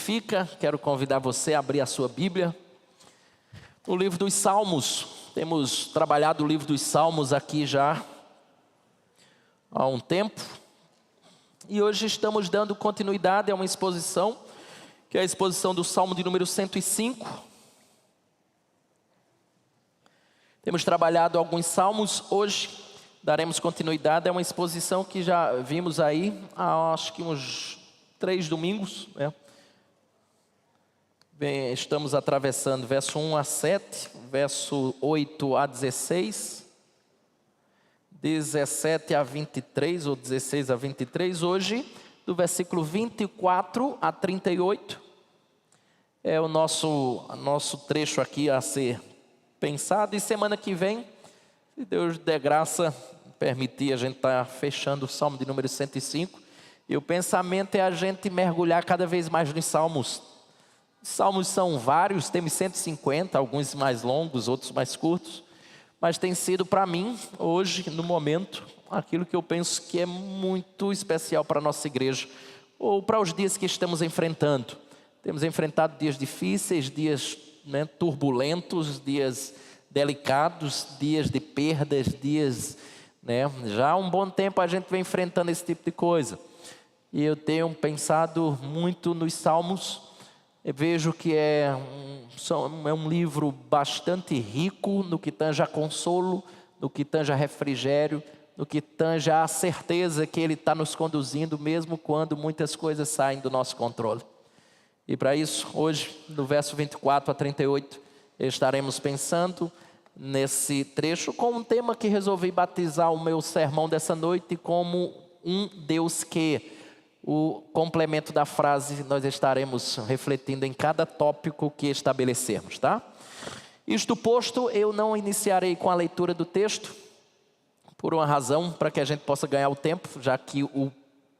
edifica, quero convidar você a abrir a sua Bíblia no livro dos Salmos. Temos trabalhado o livro dos Salmos aqui já há um tempo, e hoje estamos dando continuidade a uma exposição, que é a exposição do Salmo de número 105. Temos trabalhado alguns salmos, hoje daremos continuidade a uma exposição que já vimos aí há acho que uns 3 domingos, né? Estamos atravessando verso 1 a 7, verso 8 a 16, 17 a 23 ou 16 a 23, hoje do versículo 24 a 38, é o nosso trecho aqui a ser pensado, e semana que vem, se Deus der graça, permitir, a gente está fechando o Salmo de número 105, e o pensamento é a gente mergulhar cada vez mais nos Salmos. Salmos são vários, temos 150, alguns mais longos, outros mais curtos, mas tem sido para mim, hoje, no momento, aquilo que eu penso que é muito especial para a nossa igreja, ou para os dias que estamos enfrentando. Temos enfrentado dias difíceis, dias turbulentos, dias delicados, dias de perdas, dias, já há um bom tempo a gente vem enfrentando esse tipo de coisa. E eu tenho pensado muito nos Salmos. Eu vejo que é um livro bastante rico no que tange a consolo, no que tange a refrigério, no que tange a certeza que Ele está nos conduzindo, mesmo quando muitas coisas saem do nosso controle. E para isso, hoje, no verso 24 a 38, estaremos pensando nesse trecho com um tema que resolvi batizar o meu sermão dessa noite como um Deus que. O complemento da frase nós estaremos refletindo em cada tópico que estabelecermos, tá? Isto posto, eu não iniciarei com a leitura do texto, por uma razão, para que a gente possa ganhar o tempo, já que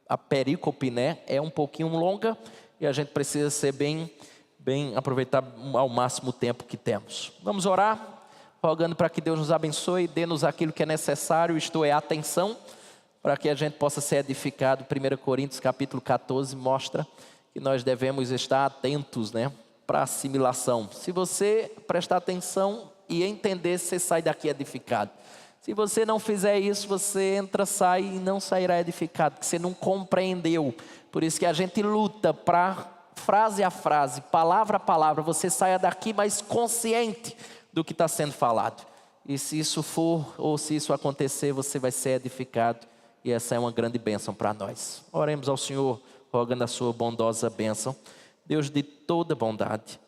a perícope, é um pouquinho longa, e a gente precisa ser bem aproveitar ao máximo o tempo que temos. Vamos orar, rogando para que Deus nos abençoe, dê-nos aquilo que é necessário, isto é, atenção, para que a gente possa ser edificado. 1 Coríntios capítulo 14 mostra que nós devemos estar atentos, para a assimilação. Se você prestar atenção e entender, você sai daqui edificado. Se você não fizer isso, você entra, sai e não sairá edificado, porque você não compreendeu. Por isso que a gente luta para, frase a frase, palavra a palavra, você saia daqui mais consciente do que está sendo falado. E se isso for, ou se isso acontecer, você vai ser edificado. E essa é uma grande bênção para nós. Oremos ao Senhor, rogando a sua bondosa bênção. Deus de toda bondade,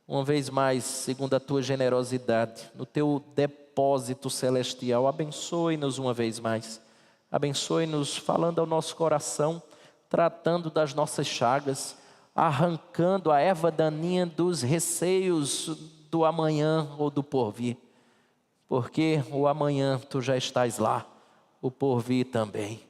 uma vez mais, segundo a tua generosidade, no teu depósito celestial, abençoe-nos uma vez mais. Abençoe-nos falando ao nosso coração, tratando das nossas chagas, arrancando a erva daninha dos receios do amanhã ou do porvir. Porque o amanhã tu já estás lá. O porvir também.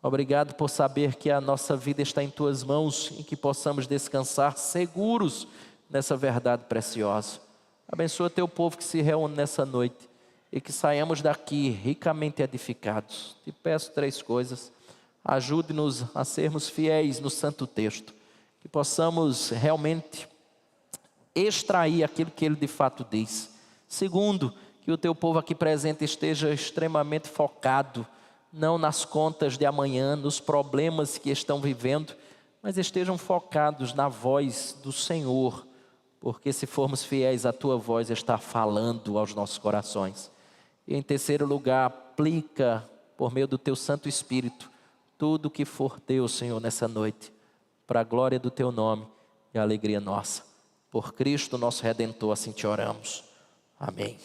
Obrigado por saber que a nossa vida está em tuas mãos e que possamos descansar seguros nessa verdade preciosa. Abençoa teu povo que se reúne nessa noite e que saiamos daqui ricamente edificados. Te peço 3 coisas. Ajude-nos a sermos fiéis no santo texto, que possamos realmente extrair aquilo que ele de fato diz. Segundo, que o teu povo aqui presente esteja extremamente focado, não nas contas de amanhã, nos problemas que estão vivendo, mas estejam focados na voz do Senhor, porque se formos fiéis, a tua voz está falando aos nossos corações. E em terceiro lugar, aplica por meio do teu Santo Espírito, tudo que for teu, Senhor, nessa noite, para a glória do teu nome e a alegria nossa. Por Cristo nosso Redentor, assim te oramos. Amém.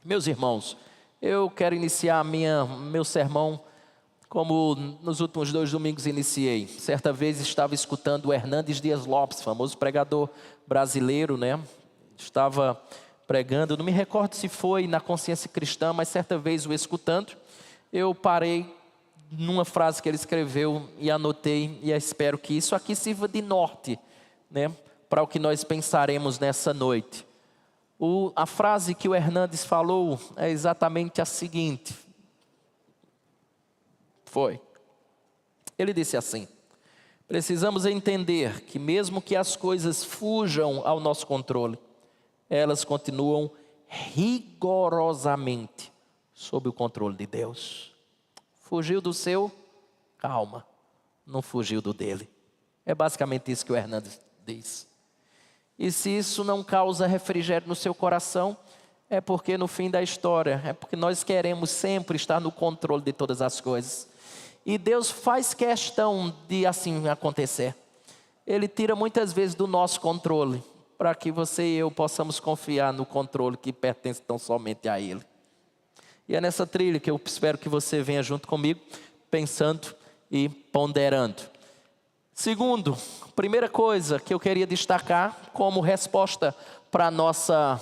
Meus irmãos, eu quero iniciar meu sermão como nos últimos 2 domingos iniciei. Certa vez estava escutando o Hernandes Dias Lopes, famoso pregador brasileiro, Estava pregando, não me recordo se foi na Consciência Cristã, mas certa vez o escutando, eu parei numa frase que ele escreveu e anotei, e espero que isso aqui sirva de norte, para o que nós pensaremos nessa noite. A frase que o Hernandes falou é exatamente a seguinte. Ele disse assim: Precisamos entender que mesmo que as coisas fujam ao nosso controle, elas continuam rigorosamente sob o controle de Deus. Fugiu do seu? Calma, não fugiu do dele. É basicamente isso que o Hernandes diz. E se isso não causa refrigério no seu coração, é porque no fim da história, é porque nós queremos sempre estar no controle de todas as coisas. E Deus faz questão de assim acontecer. Ele tira muitas vezes do nosso controle, para que você e eu possamos confiar no controle que pertence tão somente a Ele. E é nessa trilha que eu espero que você venha junto comigo, pensando e ponderando. Segundo, primeira coisa que eu queria destacar como resposta para a nossa...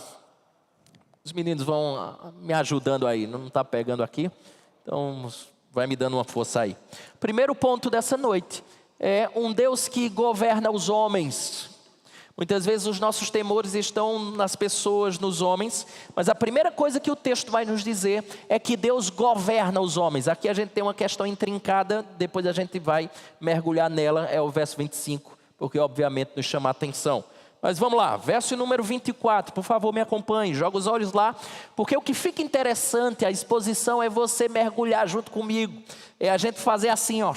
Os meninos vão me ajudando aí, não está pegando aqui, então vai me dando uma força aí. Primeiro ponto dessa noite é um Deus que governa os homens. Muitas vezes os nossos temores estão nas pessoas, nos homens, mas a primeira coisa que o texto vai nos dizer é que Deus governa os homens. Aqui a gente tem uma questão intrincada, depois a gente vai mergulhar nela, é o verso 25, porque obviamente nos chama a atenção. Mas vamos lá, verso número 24, por favor me acompanhe, joga os olhos lá, porque o que fica interessante, a exposição é você mergulhar junto comigo, é a gente fazer assim, ó,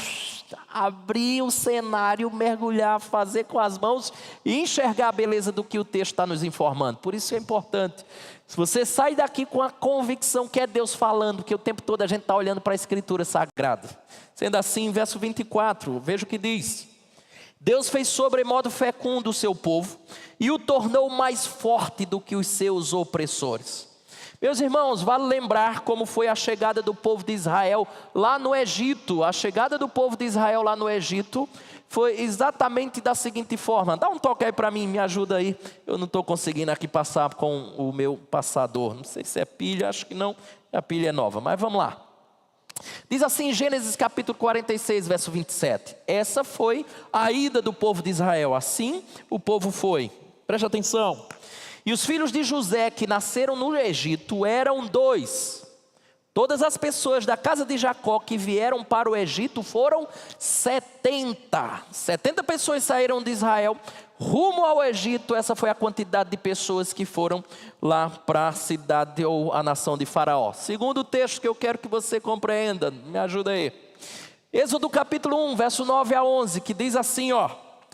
abrir o cenário, mergulhar, fazer com as mãos e enxergar a beleza do que o texto está nos informando. Por isso é importante, se você sai daqui com a convicção que é Deus falando, que o tempo todo a gente está olhando para a Escritura Sagrada. Sendo assim, verso 24, veja o que diz. Deus fez sobremodo fecundo o seu povo e o tornou mais forte do que os seus opressores. Meus irmãos, vale lembrar como foi a chegada do povo de Israel lá no Egito. A chegada do povo de Israel lá no Egito foi exatamente da seguinte forma. Dá um toque aí para mim, me ajuda aí. Eu não estou conseguindo aqui passar com o meu passador. Não sei se é pilha, acho que não. A pilha é nova, mas vamos lá. Diz assim em Gênesis capítulo 46, verso 27. Essa foi a ida do povo de Israel. Assim o povo foi. Preste atenção. E os filhos de José que nasceram no Egito eram 2. Todas as pessoas da casa de Jacó que vieram para o Egito foram 70. 70 pessoas saíram de Israel rumo ao Egito. Essa foi a quantidade de pessoas que foram lá para a cidade ou a nação de Faraó. Segundo texto que eu quero que você compreenda, me ajuda aí. Êxodo capítulo 1, verso 9 a 11, que diz assim, ó.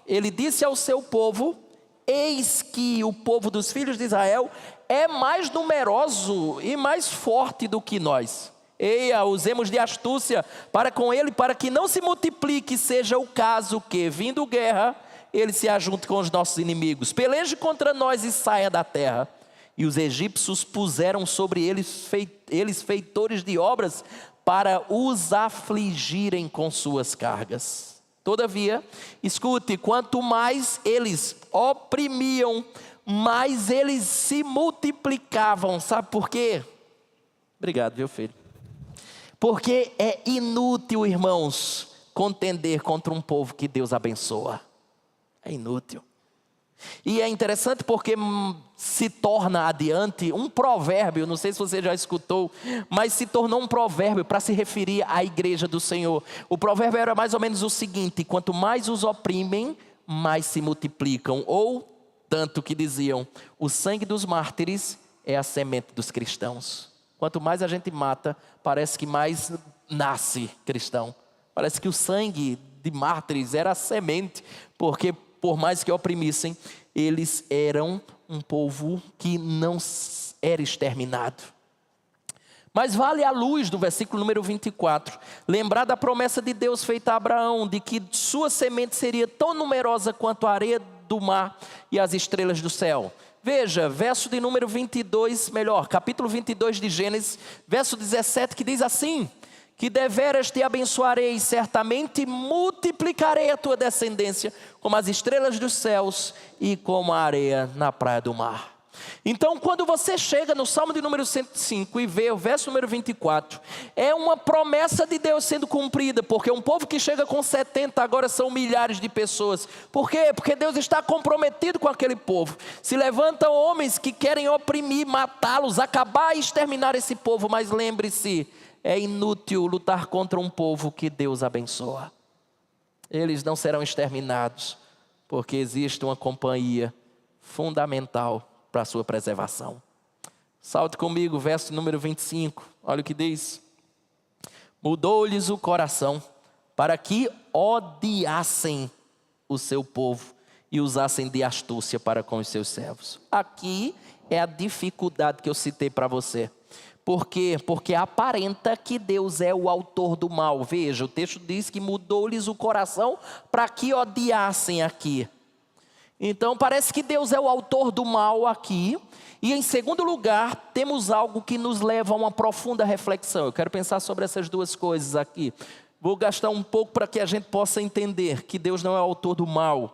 Ele disse ao seu povo: eis que o povo dos filhos de Israel é mais numeroso e mais forte do que nós. Eia, usemos de astúcia para com ele, para que não se multiplique, seja o caso que, vindo guerra, ele se ajunte com os nossos inimigos. Peleje contra nós e saia da terra. E os egípcios puseram sobre eles feitores de obras para os afligirem com suas cargas. Todavia, escute, quanto mais eles oprimiam, mais eles se multiplicavam. Sabe por quê? Obrigado, viu, filho? Porque é inútil, irmãos, contender contra um povo que Deus abençoa. É inútil. E é interessante porque se torna adiante um provérbio, não sei se você já escutou, mas se tornou um provérbio para se referir à igreja do Senhor. O provérbio era mais ou menos o seguinte: quanto mais os oprimem, mais se multiplicam. Ou, tanto que diziam, o sangue dos mártires é a semente dos cristãos. Quanto mais a gente mata, parece que mais nasce cristão. Parece que o sangue de mártires era a semente, porque por mais que oprimissem, eles eram um povo que não era exterminado. Mas vale à luz do versículo número 24, lembrar da promessa de Deus feita a Abraão, de que sua semente seria tão numerosa quanto a areia do mar e as estrelas do céu. Veja, verso de número 22, capítulo 22 de Gênesis, verso 17, que diz assim: que deveras te abençoarei, e certamente multiplicarei a tua descendência, como as estrelas dos céus e como a areia na praia do mar. Então, quando você chega no Salmo de número 105 e vê o verso número 24, é uma promessa de Deus sendo cumprida, porque um povo que chega com 70 agora são milhares de pessoas. Por quê? Porque Deus está comprometido com aquele povo. Se levantam homens que querem oprimir, matá-los, acabar e exterminar esse povo, mas lembre-se, é inútil lutar contra um povo que Deus abençoa. Eles não serão exterminados, porque existe uma companhia fundamental para a sua preservação. Salte comigo, verso número 25. Olha o que diz. Mudou-lhes o coração para que odiassem o seu povo e usassem de astúcia para com os seus servos. Aqui é a dificuldade que eu citei para você. Por quê? Porque aparenta que Deus é o autor do mal. Veja, o texto diz que mudou-lhes o coração para que odiassem aqui. Então parece que Deus é o autor do mal aqui. E em segundo lugar, temos algo que nos leva a uma profunda reflexão. Eu quero pensar sobre essas duas coisas aqui. Vou gastar um pouco para que a gente possa entender que Deus não é o autor do mal.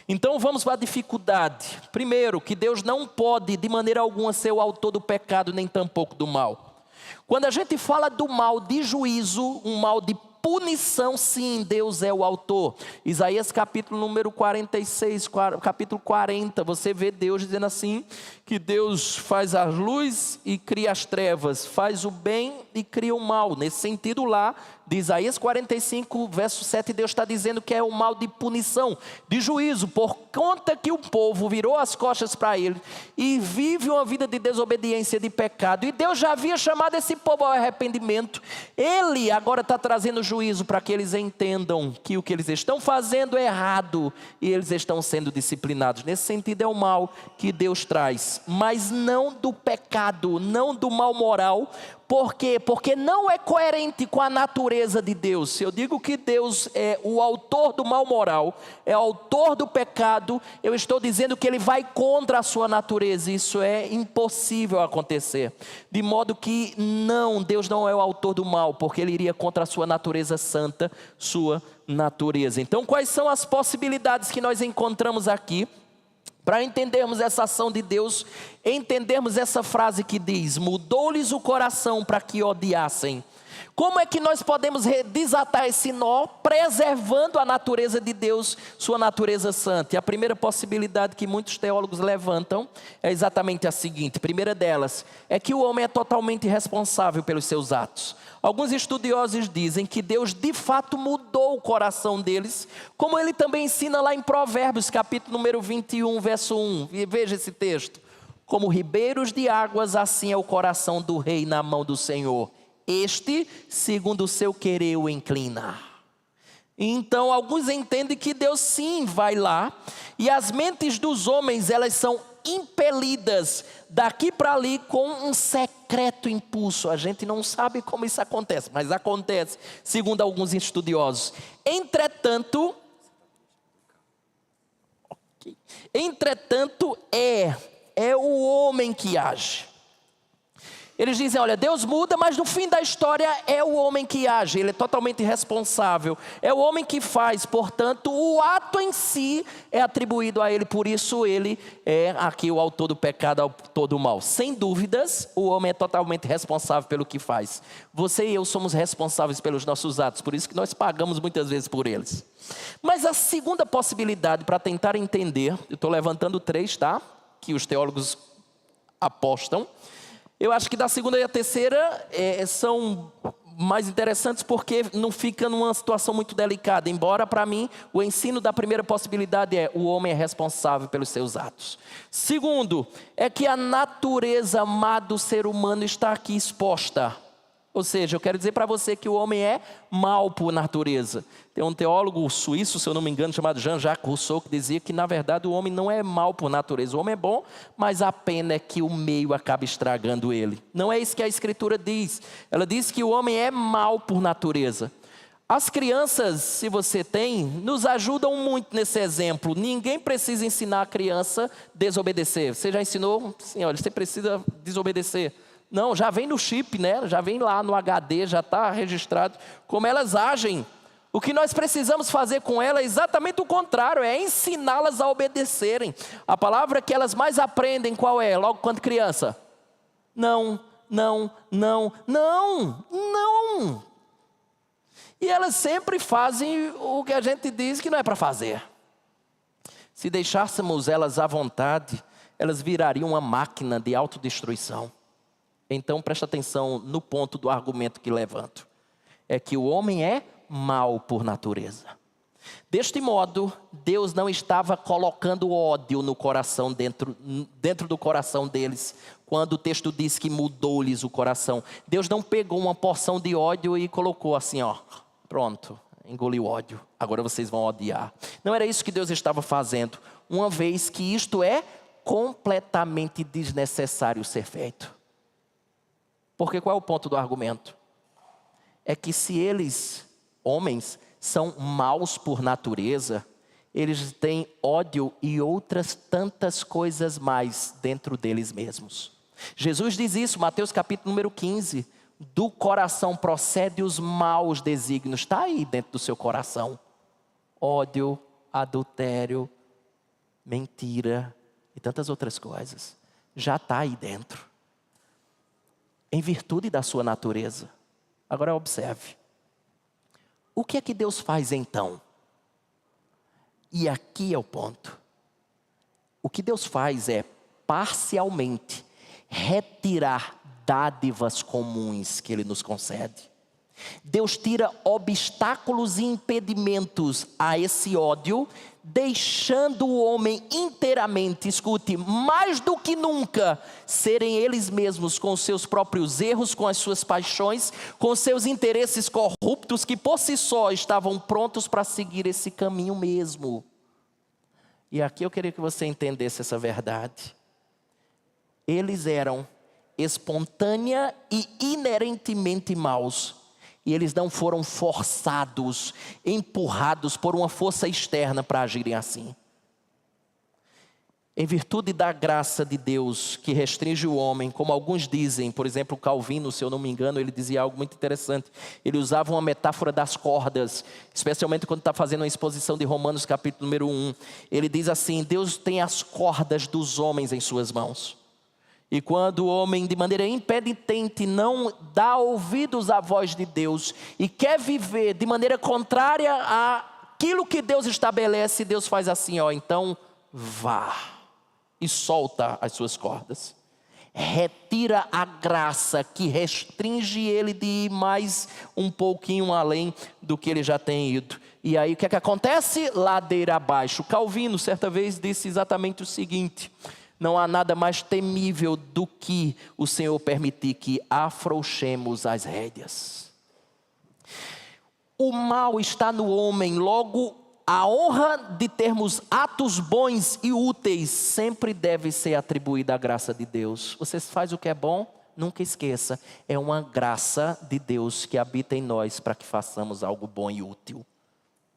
Então vamos para a dificuldade. Primeiro, que Deus não pode de maneira alguma ser o autor do pecado, nem tampouco do mal. Quando a gente fala do mal de juízo, um mal de punição, sim, Deus é o autor. Isaías capítulo número 46, capítulo 40, você vê Deus dizendo assim, que Deus faz a luz e cria as trevas, faz o bem e cria o mal. Nesse sentido lá, de Isaías 45, verso 7, Deus está dizendo que é o mal de punição, de juízo, por conta que o povo virou as costas para ele e vive uma vida de desobediência, de pecado. E Deus já havia chamado esse povo ao arrependimento. Ele agora está trazendo juízo para que eles entendam que o que eles estão fazendo é errado e eles estão sendo disciplinados. Nesse sentido é o mal que Deus traz, mas não do pecado, não do mal moral. Por quê? Porque não é coerente com a natureza de Deus. Se eu digo que Deus é o autor do mal moral, é o autor do pecado, eu estou dizendo que ele vai contra a sua natureza. Isso é impossível acontecer. De modo que não, Deus não é o autor do mal, porque ele iria contra a sua natureza santa, sua natureza. Então, quais são as possibilidades que nós encontramos aqui? Para entendermos essa ação de Deus, entendermos essa frase que diz, mudou-lhes o coração para que odiassem. Como é que nós podemos desatar esse nó, preservando a natureza de Deus, sua natureza santa? E a primeira possibilidade que muitos teólogos levantam é exatamente a seguinte. A primeira delas é que o homem é totalmente responsável pelos seus atos. Alguns estudiosos dizem que Deus de fato mudou o coração deles, como ele também ensina lá em Provérbios, capítulo número 21, verso 1. E veja esse texto. Como ribeiros de águas, assim é o coração do rei na mão do Senhor. Este, segundo o seu querer, o inclina. Então, alguns entendem que Deus sim vai lá, e as mentes dos homens, elas são impelidas daqui para ali com um secreto impulso. A gente não sabe como isso acontece, mas acontece, segundo alguns estudiosos. Entretanto, é o homem que age. Eles dizem, olha, Deus muda, mas no fim da história é o homem que age, ele é totalmente responsável, é o homem que faz, portanto, o ato em si é atribuído a ele, por isso ele é aqui o autor do pecado, o autor do mal. Sem dúvidas, o homem é totalmente responsável pelo que faz. Você e eu somos responsáveis pelos nossos atos, por isso que nós pagamos muitas vezes por eles. Mas a segunda possibilidade para tentar entender, eu estou levantando 3, tá? Que os teólogos apostam. Eu acho que da segunda e a terceira são mais interessantes porque não fica numa situação muito delicada. Embora para mim o ensino da primeira possibilidade é o homem é responsável pelos seus atos. Segundo, é que a natureza má do ser humano está aqui exposta. Ou seja, eu quero dizer para você que o homem é mau por natureza. Tem um teólogo suíço, se eu não me engano, chamado Jean-Jacques Rousseau, que dizia que na verdade o homem não é mau por natureza. O homem é bom, mas a pena é que o meio acaba estragando ele. Não é isso que a Escritura diz. Ela diz que o homem é mau por natureza. As crianças, se você tem, nos ajudam muito nesse exemplo. Ninguém precisa ensinar a criança a desobedecer. Você já ensinou? Sim, olha, você precisa desobedecer. Não, já vem no chip, né? Já vem lá no HD, já está registrado como elas agem. O que nós precisamos fazer com elas é exatamente o contrário, é ensiná-las a obedecerem. A palavra que elas mais aprendem qual é? Logo quando criança? Não, não, não, não, não. E elas sempre fazem o que a gente diz que não é para fazer. Se deixássemos elas à vontade, elas virariam uma máquina de autodestruição. Então presta atenção no ponto do argumento que levanto. É que o homem é mau por natureza. Deste modo, Deus não estava colocando ódio no coração, dentro do coração deles, quando o texto diz que mudou-lhes o coração. Deus não pegou uma porção de ódio e colocou assim, ó, pronto, engoliu ódio, agora vocês vão odiar. Não era isso que Deus estava fazendo, uma vez que isto é completamente desnecessário ser feito. Porque qual é o ponto do argumento? É que se eles, homens, são maus por natureza, eles têm ódio e outras tantas coisas mais dentro deles mesmos. Jesus diz isso, Mateus capítulo número 15, do coração procede os maus desígnios, está aí dentro do seu coração. Ódio, adultério, mentira e tantas outras coisas, já está aí dentro. Em virtude da sua natureza. Agora observe. O que é que Deus faz então? E aqui é o ponto. O que Deus faz é parcialmente retirar dádivas comuns que Ele nos concede. Deus tira obstáculos e impedimentos a esse ódio, deixando o homem inteiramente, escute, mais do que nunca, serem eles mesmos com os seus próprios erros, com as suas paixões, com seus interesses corruptos, que por si só estavam prontos para seguir esse caminho mesmo. E aqui eu queria que você entendesse essa verdade. Eles eram espontânea e inerentemente maus. E eles não foram forçados, empurrados por uma força externa para agirem assim. Em virtude da graça de Deus que restringe o homem, como alguns dizem, por exemplo, Calvino, se eu não me engano, ele dizia algo muito interessante. Ele usava uma metáfora das cordas, especialmente quando está fazendo uma exposição de Romanos capítulo número 1. Ele diz assim, Deus tem as cordas dos homens em suas mãos. E quando o homem de maneira impenitente não dá ouvidos à voz de Deus e quer viver de maneira contrária àquilo que Deus estabelece, Deus faz assim, ó, então vá e solta as suas cordas. Retira a graça que restringe ele de ir mais um pouquinho além do que ele já tem ido. E aí o que é que acontece? Ladeira abaixo. Calvino certa vez disse exatamente o seguinte: não há nada mais temível do que o Senhor permitir que afrouxemos as rédeas. O mal está no homem, logo a honra de termos atos bons e úteis sempre deve ser atribuída à graça de Deus. Você faz o que é bom, nunca esqueça, é uma graça de Deus que habita em nós para que façamos algo bom e útil,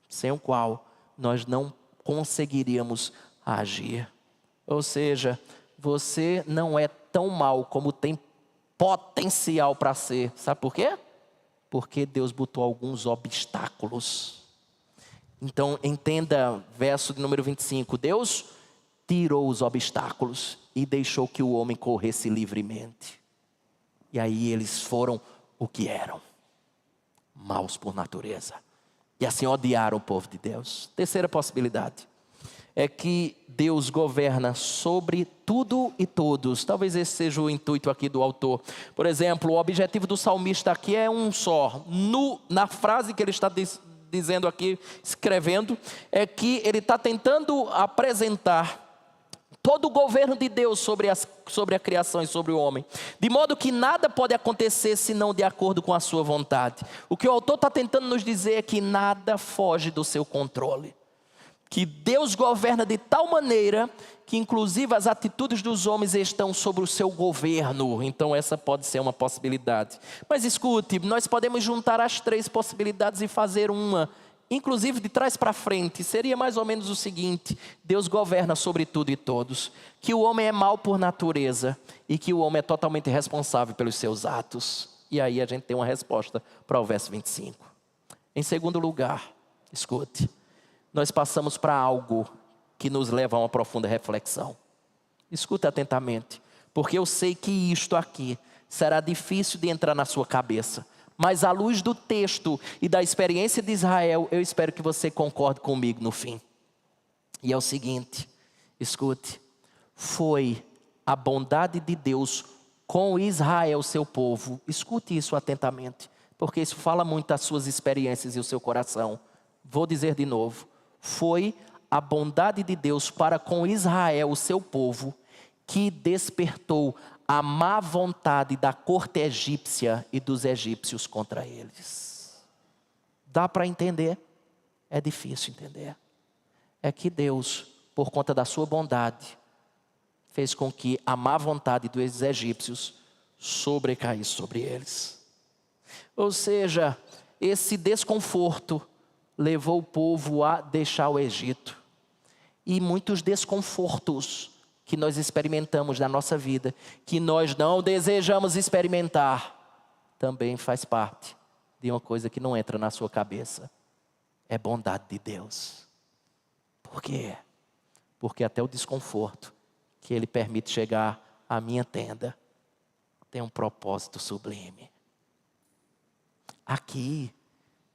sem o qual nós não conseguiríamos agir. Ou seja, você não é tão mal como tem potencial para ser. Sabe por quê? Porque Deus botou alguns obstáculos. Então entenda verso de número 25. Deus tirou os obstáculos e deixou que o homem corresse livremente. E aí eles foram o que eram. Maus por natureza. E assim odiaram o povo de Deus. Terceira possibilidade é que Deus governa sobre tudo e todos. Talvez esse seja o intuito aqui do autor. Por exemplo, o objetivo do salmista aqui é um só. Na frase que ele está dizendo aqui, escrevendo, é que ele está tentando apresentar todo o governo de Deus sobre a criação e sobre o homem. De modo que nada pode acontecer senão de acordo com a sua vontade. O que o autor está tentando nos dizer é que nada foge do seu controle. Que Deus governa de tal maneira que inclusive as atitudes dos homens estão sobre o seu governo. Então essa pode ser uma possibilidade. Mas escute, nós podemos juntar as três possibilidades e fazer uma, inclusive de trás para frente. Seria mais ou menos o seguinte: Deus governa sobre tudo e todos. Que o homem é mau por natureza e que o homem é totalmente responsável pelos seus atos. E aí a gente tem uma resposta para o verso 25. Em segundo lugar, escute. Nós passamos para algo que nos leva a uma profunda reflexão. Escuta atentamente, porque eu sei que isto aqui será difícil de entrar na sua cabeça. Mas à luz do texto e da experiência de Israel, eu espero que você concorde comigo no fim. E é o seguinte, escute. Foi a bondade de Deus com Israel, seu povo. Escute isso atentamente, porque isso fala muito das suas experiências e o seu coração. Vou dizer de novo. Foi a bondade de Deus para com Israel, o seu povo, que despertou a má vontade da corte egípcia e dos egípcios contra eles. Dá para entender? É difícil entender. É que Deus, por conta da sua bondade, fez com que a má vontade dos egípcios sobrecaísse sobre eles. Ou seja, esse desconforto levou o povo a deixar o Egito. E muitos desconfortos que nós experimentamos na nossa vida, que nós não desejamos experimentar, também faz parte de uma coisa que não entra na sua cabeça. É bondade de Deus. Por quê? Porque até o desconforto que Ele permite chegar à minha tenda tem um propósito sublime. Aqui,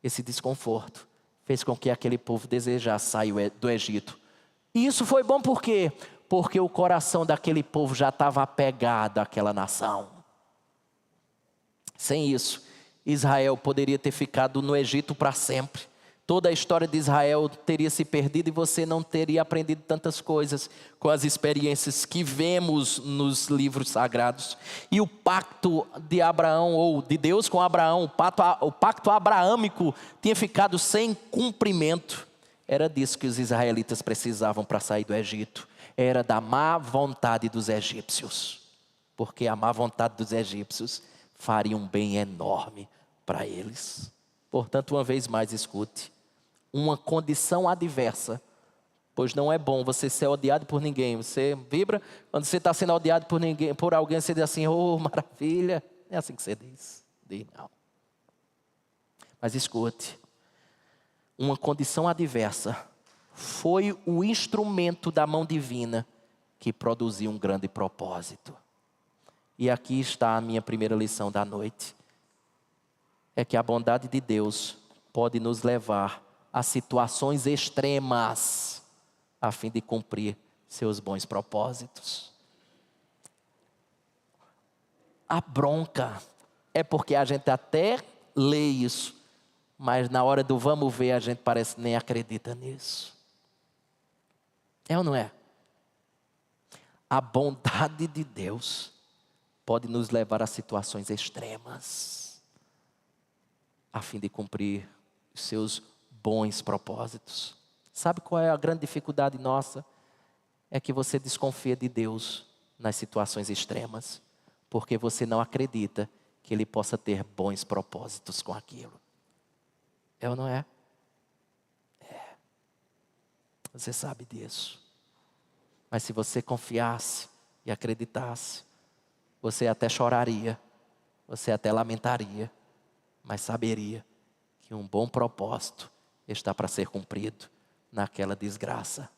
esse desconforto fez com que aquele povo desejasse sair do Egito. E isso foi bom por quê? Porque o coração daquele povo já estava apegado àquela nação. Sem isso, Israel poderia ter ficado no Egito para sempre. Toda a história de Israel teria se perdido e você não teria aprendido tantas coisas com as experiências que vemos nos livros sagrados. E o pacto de Abraão, ou de Deus com Abraão, o pacto abraâmico tinha ficado sem cumprimento. Era disso que os israelitas precisavam para sair do Egito. Era da má vontade dos egípcios. Porque a má vontade dos egípcios faria um bem enorme para eles. Portanto, uma vez mais, escute. Uma condição adversa, pois não é bom você ser odiado por ninguém. Você vibra, quando você está sendo odiado por alguém, você diz assim, oh, maravilha. É assim que você diz. Diz não. Mas escute, uma condição adversa foi o instrumento da mão divina que produziu um grande propósito. E aqui está a minha primeira lição da noite. É que a bondade de Deus pode nos levar a situações extremas, a fim de cumprir seus bons propósitos. A bronca é porque a gente até lê isso, mas na hora do vamos ver, a gente parece nem acredita nisso. É ou não é? A bondade de Deus pode nos levar a situações extremas, a fim de cumprir os seus bons propósitos. Sabe qual é a grande dificuldade nossa? É que você desconfia de Deus nas situações extremas, porque você não acredita que Ele possa ter bons propósitos com aquilo. É ou não é? É. Você sabe disso. Mas se você confiasse e acreditasse, você até choraria, você até lamentaria, mas saberia que um bom propósito está para ser cumprido naquela desgraça.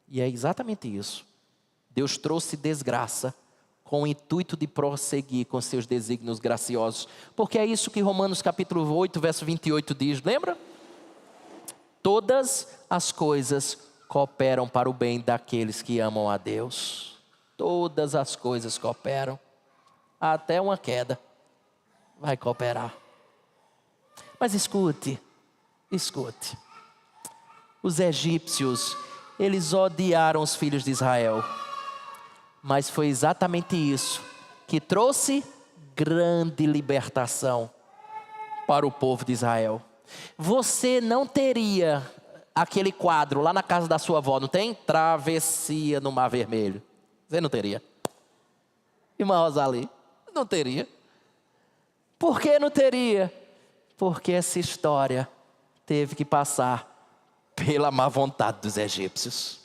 E é exatamente isso. Deus trouxe desgraça com o intuito de prosseguir com seus desígnios graciosos. Porque é isso que Romanos capítulo 8, verso 28 diz, lembra? Todas as coisas cooperam para o bem daqueles que amam a Deus. Todas as coisas cooperam. Até uma queda vai cooperar. Mas escute. Os egípcios, eles odiaram os filhos de Israel. Mas foi exatamente isso que trouxe grande libertação para o povo de Israel. Você não teria aquele quadro lá na casa da sua avó, não tem? Travessia no Mar Vermelho. Você não teria. Irmã Rosalie, não teria. Por que não teria? Porque essa história teve que passar pela má vontade dos egípcios.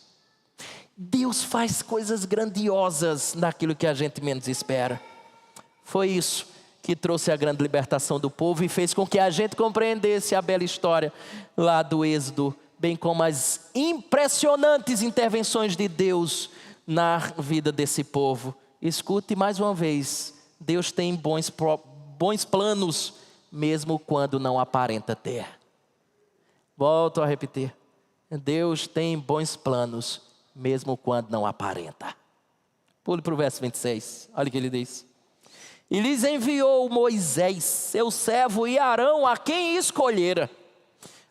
Deus faz coisas grandiosas naquilo que a gente menos espera. Foi isso que trouxe a grande libertação do povo e fez com que a gente compreendesse a bela história lá do Êxodo, bem como as impressionantes intervenções de Deus na vida desse povo. Escute mais uma vez, Deus tem bons planos, mesmo quando não aparenta ter. Volto a repetir, Deus tem bons planos, mesmo quando não aparenta. Pule para o verso 26, olha o que ele diz. E lhes enviou Moisés, seu servo, e Arão, a quem escolhera,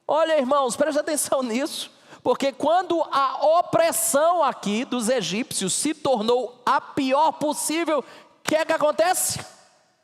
Olha, irmãos, preste atenção nisso. Porque quando a opressão aqui dos egípcios se tornou a pior possível, o que é que acontece?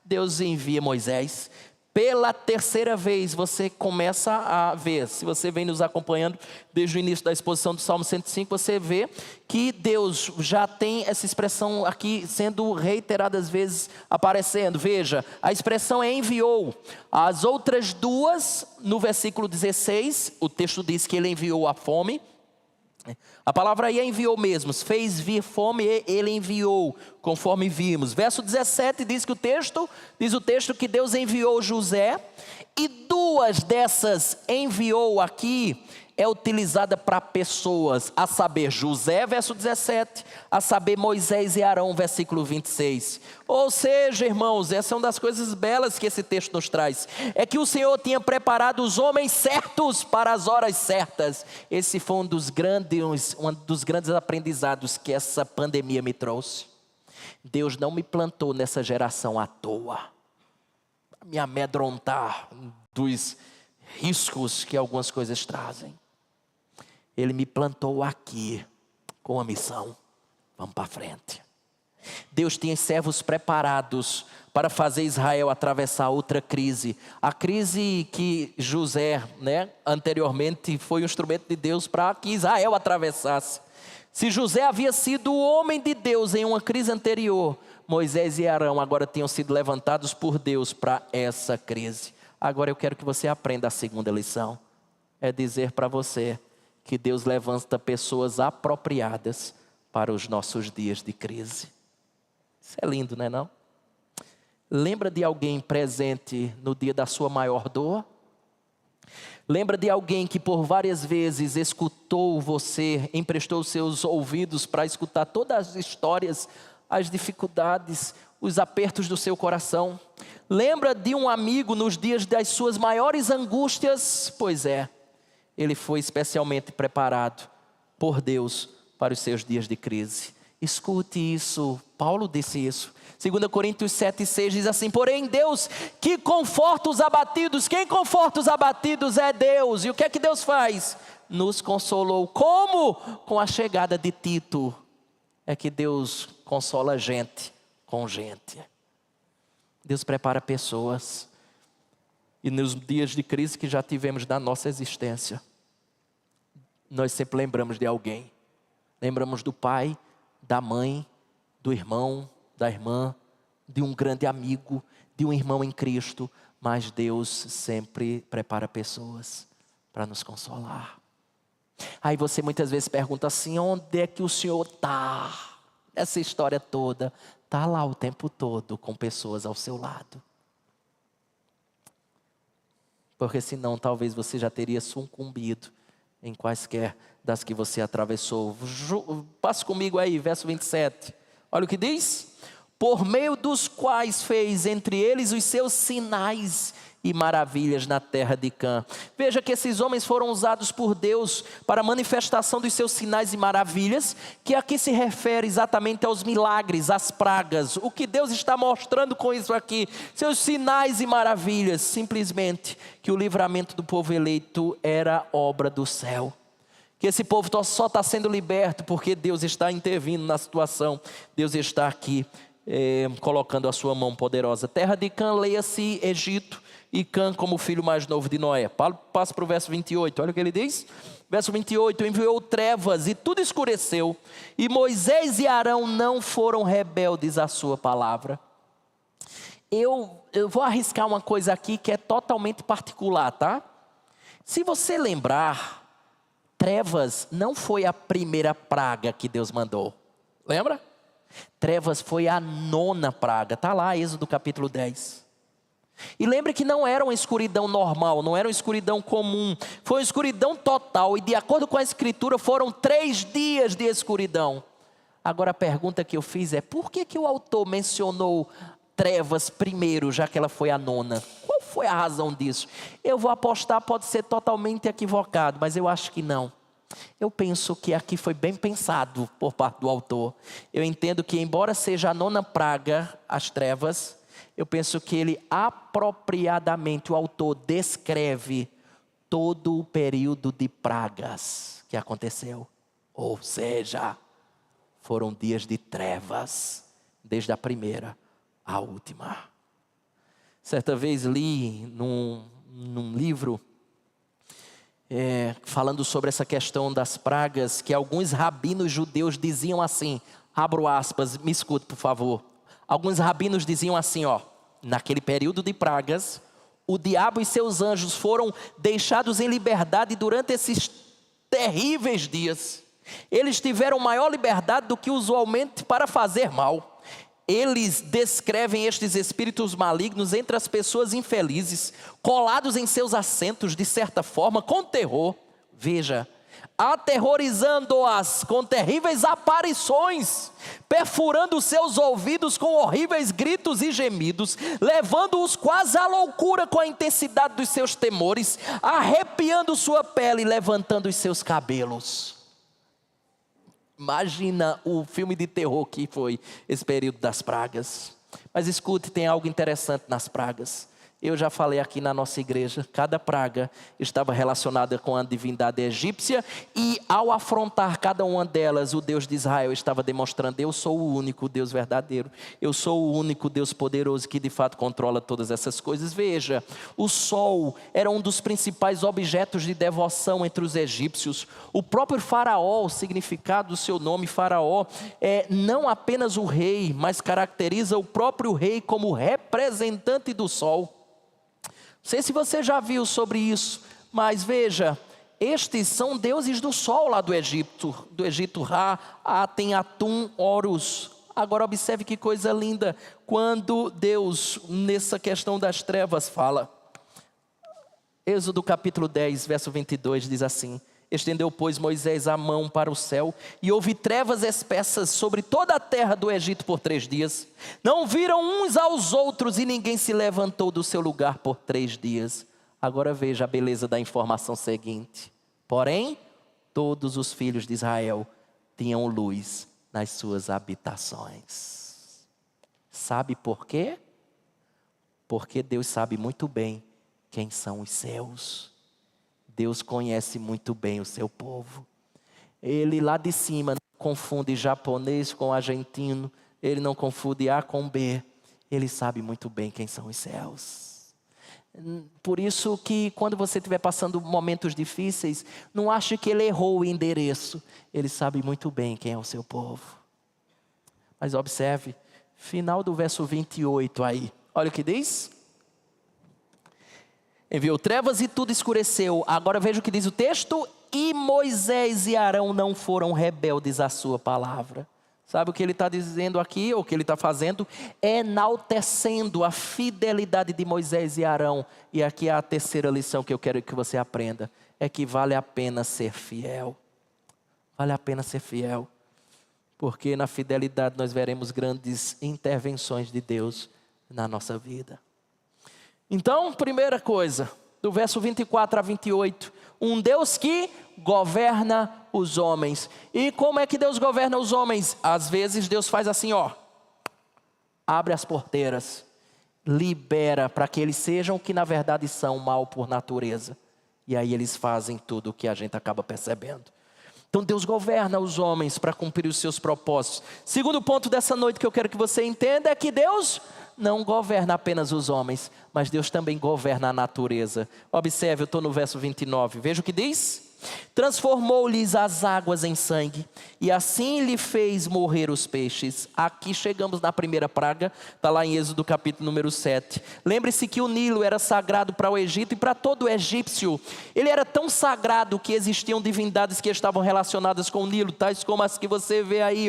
Deus envia Moisés. Pela terceira vez você começa a ver, se você vem nos acompanhando desde o início da exposição do Salmo 105, você vê que Deus já tem essa expressão aqui sendo reiteradas vezes aparecendo. Veja, a expressão é enviou. As outras duas, no versículo 16, o texto diz que ele enviou a fome. A palavra aí é enviou mesmo, fez vir fome e ele enviou, conforme vimos. Verso 17 diz o texto que Deus enviou José, e duas dessas enviou aqui é utilizada para pessoas, a saber José, verso 17, a saber Moisés e Arão, versículo 26. Ou seja, irmãos, essa é uma das coisas belas que esse texto nos traz, é que o Senhor tinha preparado os homens certos para as horas certas. Esse foi um dos grandes aprendizados que essa pandemia me trouxe. Deus não me plantou nessa geração à toa, para me amedrontar dos riscos que algumas coisas trazem. Ele me plantou aqui com a missão. Vamos para frente. Deus tinha servos preparados para fazer Israel atravessar outra crise. A crise que José, anteriormente foi um instrumento de Deus para que Israel atravessasse. Se José havia sido o homem de Deus em uma crise anterior, Moisés e Arão agora tinham sido levantados por Deus para essa crise. Agora eu quero que você aprenda a segunda lição. É dizer para você que Deus levanta pessoas apropriadas para os nossos dias de crise. Isso é lindo, não é não? Lembra de alguém presente no dia da sua maior dor? Lembra de alguém que por várias vezes escutou você, emprestou seus ouvidos para escutar todas as histórias, as dificuldades, os apertos do seu coração? Lembra de um amigo nos dias das suas maiores angústias? Pois é, ele foi especialmente preparado por Deus para os seus dias de crise. Escute isso, Paulo disse isso. 2 Coríntios 7,6 diz assim: porém Deus que conforta os abatidos. Quem conforta os abatidos é Deus. E o que é que Deus faz? Nos consolou. Como? Com a chegada de Tito. É que Deus consola gente com gente. Deus prepara pessoas. E nos dias de crise que já tivemos na nossa existência, nós sempre lembramos de alguém. Lembramos do pai, da mãe, do irmão, da irmã, de um grande amigo, de um irmão em Cristo. Mas Deus sempre prepara pessoas para nos consolar. Aí você muitas vezes pergunta assim: onde é que o Senhor está? Essa história toda. Está lá o tempo todo com pessoas ao seu lado. Porque senão talvez você já teria sucumbido em quaisquer das que você atravessou. Passe comigo aí, verso 27. Olha o que diz: por meio dos quais fez entre eles os seus sinais e maravilhas na terra de Cã. Veja que esses homens foram usados por Deus para a manifestação dos seus sinais e maravilhas, que aqui se refere exatamente aos milagres, às pragas. O que Deus está mostrando com isso aqui? Seus sinais e maravilhas, simplesmente que o livramento do povo eleito era obra do céu. Que esse povo só está sendo liberto porque Deus está intervindo na situação. Deus está aqui colocando a sua mão poderosa. Terra de Cã, leia-se Egito, e Cã como filho mais novo de Noé. Passa para o verso 28, olha o que ele diz. Verso 28, enviou trevas e tudo escureceu, e Moisés e Arão não foram rebeldes à sua palavra. Eu vou arriscar uma coisa aqui que é totalmente particular, tá? Se você lembrar, trevas não foi a primeira praga que Deus mandou. Lembra? Trevas foi a 9ª praga. Está lá, Êxodo capítulo 10. E lembre que não era uma escuridão normal, não era uma escuridão comum. Foi uma escuridão total. E de acordo com a escritura, foram 3 dias de escuridão. Agora a pergunta que eu fiz é: por que o autor mencionou trevas primeiro, já que ela foi a 9ª? Qual foi a razão disso? Eu vou apostar, pode ser totalmente equivocado, mas eu acho que não. Eu penso que aqui foi bem pensado por parte do autor. Eu entendo que, embora seja a 9ª praga, as trevas, eu penso que ele apropriadamente, o autor descreve todo o período de pragas que aconteceu. Ou seja, foram dias de trevas, desde a primeira à última. Certa vez li num livro, falando sobre essa questão das pragas, que alguns rabinos judeus diziam assim, abro aspas, me escute por favor. Alguns rabinos diziam assim, naquele período de pragas, o diabo e seus anjos foram deixados em liberdade durante esses terríveis dias. Eles tiveram maior liberdade do que usualmente para fazer mal. Eles descrevem estes espíritos malignos entre as pessoas infelizes, colados em seus assentos de certa forma, com terror. Veja, aterrorizando-as com terríveis aparições, perfurando seus ouvidos com horríveis gritos e gemidos, levando-os quase à loucura com a intensidade dos seus temores, arrepiando sua pele e levantando os seus cabelos. Imagina o filme de terror que foi esse período das pragas. Mas escute, tem algo interessante nas pragas. Eu já falei aqui na nossa igreja, cada praga estava relacionada com a divindade egípcia, e ao afrontar cada uma delas, o Deus de Israel estava demonstrando: eu sou o único Deus verdadeiro, eu sou o único Deus poderoso que de fato controla todas essas coisas. Veja, o sol era um dos principais objetos de devoção entre os egípcios. O próprio faraó, o significado do seu nome faraó, é não apenas o rei, mas caracteriza o próprio rei como representante do sol. Não sei se você já viu sobre isso, mas veja, estes são deuses do sol lá do Egito, Ra, Aten, Atum, Horus. Agora observe que coisa linda, quando Deus, nessa questão das trevas, fala. Êxodo capítulo 10, verso 22, diz assim: estendeu, pois, Moisés a mão para o céu, e houve trevas espessas sobre toda a terra do Egito por 3 dias. Não viram uns aos outros, e ninguém se levantou do seu lugar por 3 dias. Agora veja a beleza da informação seguinte: porém, todos os filhos de Israel tinham luz nas suas habitações. Sabe por quê? Porque Deus sabe muito bem quem são os seus. Deus conhece muito bem o seu povo. Ele lá de cima não confunde japonês com argentino. Ele não confunde A com B. Ele sabe muito bem quem são os céus. Por isso que quando você estiver passando momentos difíceis, não ache que ele errou o endereço. Ele sabe muito bem quem é o seu povo. Mas observe, final do verso 28 aí. Olha o que diz. Enviou trevas e tudo escureceu. Agora veja o que diz o texto. E Moisés e Arão não foram rebeldes à sua palavra. Sabe o que ele está dizendo aqui, ou o que ele está fazendo? Enaltecendo a fidelidade de Moisés e Arão. E aqui é a terceira lição que eu quero que você aprenda. É que vale a pena ser fiel. Vale a pena ser fiel. Porque na fidelidade nós veremos grandes intervenções de Deus na nossa vida. Então, primeira coisa, do verso 24 a 28, um Deus que governa os homens. E como é que Deus governa os homens? Às vezes Deus faz assim, abre as porteiras, libera para que eles sejam o que na verdade são, mal por natureza. E aí eles fazem tudo o que a gente acaba percebendo. Então Deus governa os homens para cumprir os seus propósitos. Segundo ponto dessa noite que eu quero que você entenda é que Deus não governa apenas os homens, mas Deus também governa a natureza. Observe, eu estou no verso 29, veja o que diz. Transformou-lhes as águas em sangue, e assim lhe fez morrer os peixes. Aqui chegamos na primeira praga, está lá em Êxodo capítulo número 7. Lembre-se que o Nilo era sagrado para o Egito e para todo o egípcio. Ele era tão sagrado que existiam divindades que estavam relacionadas com o Nilo, tais como as que você vê aí,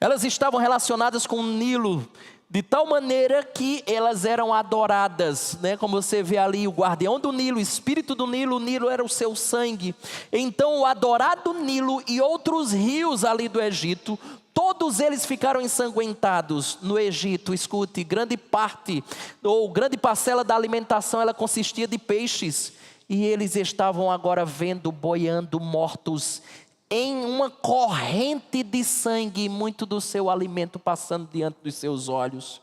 Elas estavam relacionadas com o Nilo, de tal maneira que elas eram adoradas, como você vê ali, o guardião do Nilo, o espírito do Nilo, o Nilo era o seu sangue. Então o adorado Nilo e outros rios ali do Egito, todos eles ficaram ensanguentados no Egito. Escute, grande parte, ou grande parcela da alimentação, ela consistia de peixes. E eles estavam agora boiando mortos, em uma corrente de sangue, muito do seu alimento passando diante dos seus olhos.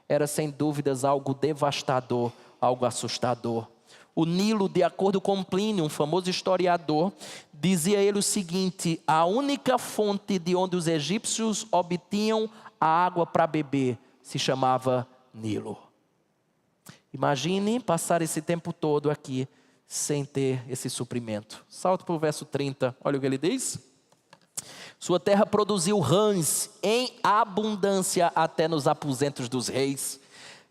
Era sem dúvidas algo devastador, algo assustador. O Nilo, de acordo com Plínio, um famoso historiador, dizia ele o seguinte: a única fonte de onde os egípcios obtinham a água para beber se chamava Nilo. Imagine passar esse tempo todo aqui sem ter esse suprimento. Salto para o verso 30, olha o que ele diz. Sua terra produziu rãs em abundância até nos aposentos dos reis.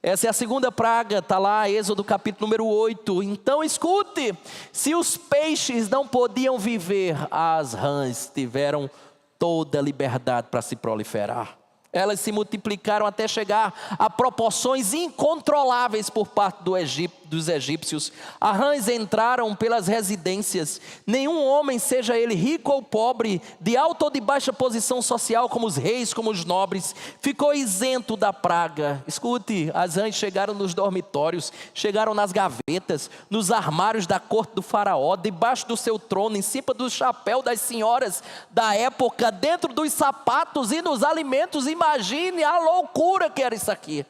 Essa é a segunda praga, está lá, Êxodo capítulo número 8. Então escute, se os peixes não podiam viver, as rãs tiveram toda a liberdade para se proliferar. Elas se multiplicaram até chegar a proporções incontroláveis por parte dos egípcios. As rãs entraram pelas residências. Nenhum homem, seja ele rico ou pobre, de alta ou de baixa posição social, como os reis, como os nobres, ficou isento da praga. Escute, as rãs chegaram nos dormitórios, chegaram nas gavetas, nos armários da corte do faraó, debaixo do seu trono, em cima do chapéu das senhoras da época, dentro dos sapatos e nos alimentos. Imagine a loucura que era isso aqui.